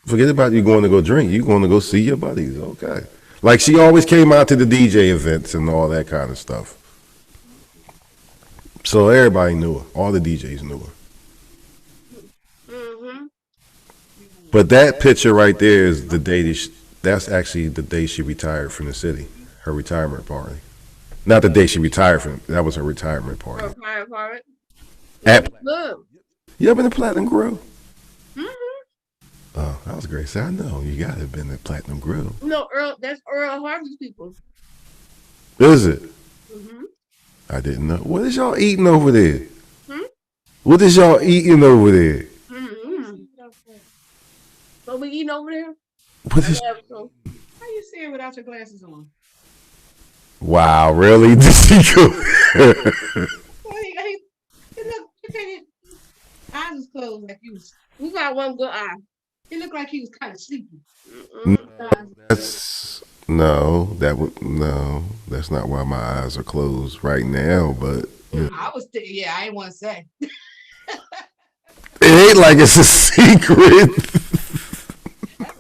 Forget about you going to go drink. You're going to go see your buddies. Okay. Like, she always came out to the DJ events and all that kind of stuff. So everybody knew her. All the DJs knew her. But that picture right there is the day that's actually the day she retired from the city. Her retirement party. Not the day she retired from. That was her retirement party. Retirement party. You ever been to Platinum Grill? Oh, that was great. So I know you gotta have been to Platinum Grill. No, that's Earl Harvey's people. Is it? I didn't know. What is y'all eating over there? What is y'all eating over there? What we eating over there? What is? How you see it without your glasses on? Wow, really? Did she go? I was closed like you was. You got one good eye. It looked like he was kind of sleepy. That's that's not why my eyes are closed right now. But I was yeah, I ain't want to say. it ain't like it's a secret.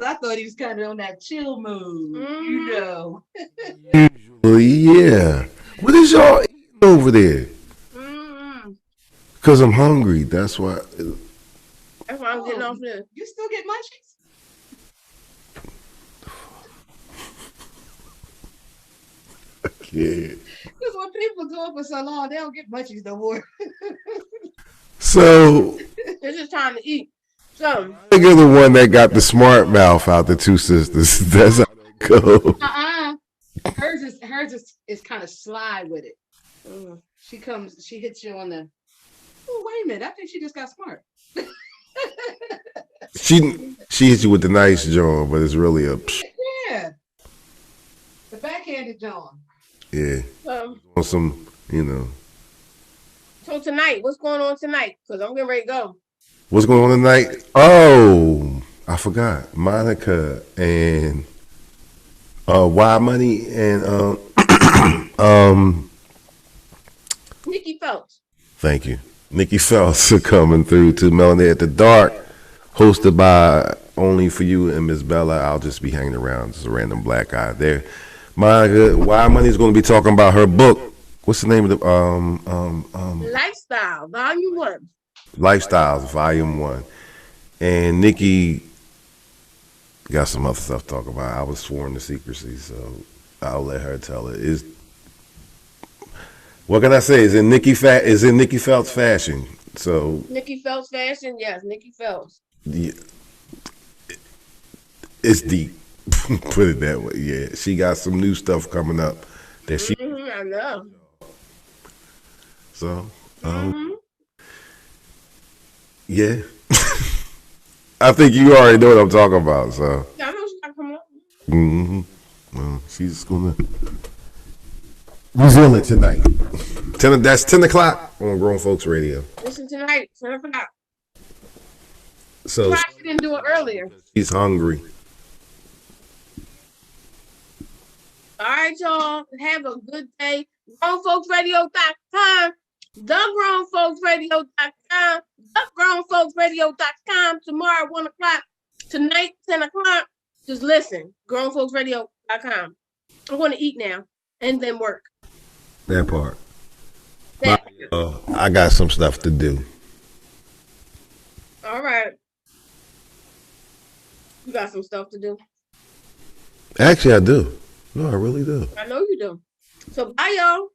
I thought he was kind of on that chill mood, you know. Usually, yeah. What is y'all eating over there? Because I'm hungry. That's why. That's why I'm getting off this. You still get munchies? Yeah. Because when people go for so long, they don't get munchies no more. So They're just trying to eat. So I think you're the one that got the smart mouth out the two sisters. That's how they go. Hers is kind of sly with it. She hits you on the. Oh, wait a minute! I think she just got smart. She hits you with the nice jaw, but it's really a Yeah. The backhanded jaw. yeah. On some, So tonight, what's going on tonight? Because I'm getting ready to go. What's going on tonight? Oh, I forgot. Monica and Y Money and Nikki Phelps. thank you. Nikki Phelps are coming through to Melanie at the Dark, hosted by Only For You and Miss Bella. I'll just be hanging around, just a random black guy there. Monica, Y Money's going to be talking about her book. What's the name of the Lifestyle, Volume 1. Lifestyles, Volume 1. And Nikki got some other stuff to talk about. I was sworn to secrecy, so I'll let her tell it. What can I say? Is in Nikki Phelps fashion. So Nikki Phelps fashion, yes, Nikki Phelps. Yeah, it's deep. Put it that way. Yeah, she got some new stuff coming up that she. I know. So, yeah. I think you already know what I'm talking about. So. Yeah, I know she's got to come up. Well, she's gonna reveal it tonight. That's 10 o'clock on Grown Folks Radio. Listen tonight, 10 o'clock. So Why she didn't do it earlier? she's hungry. All right, y'all. Have a good day. GrownFolksRadio.com. TheGrownFolksRadio.com. TheGrownFolksRadio.com. Tomorrow, 1 o'clock. Tonight, 10 o'clock. Just listen. GrownFolksRadio.com. I'm going to eat now and then work. That part. I got some stuff to do. All right. You got some stuff to do. Actually, I do. No, I really do. I know you do. So bye, y'all.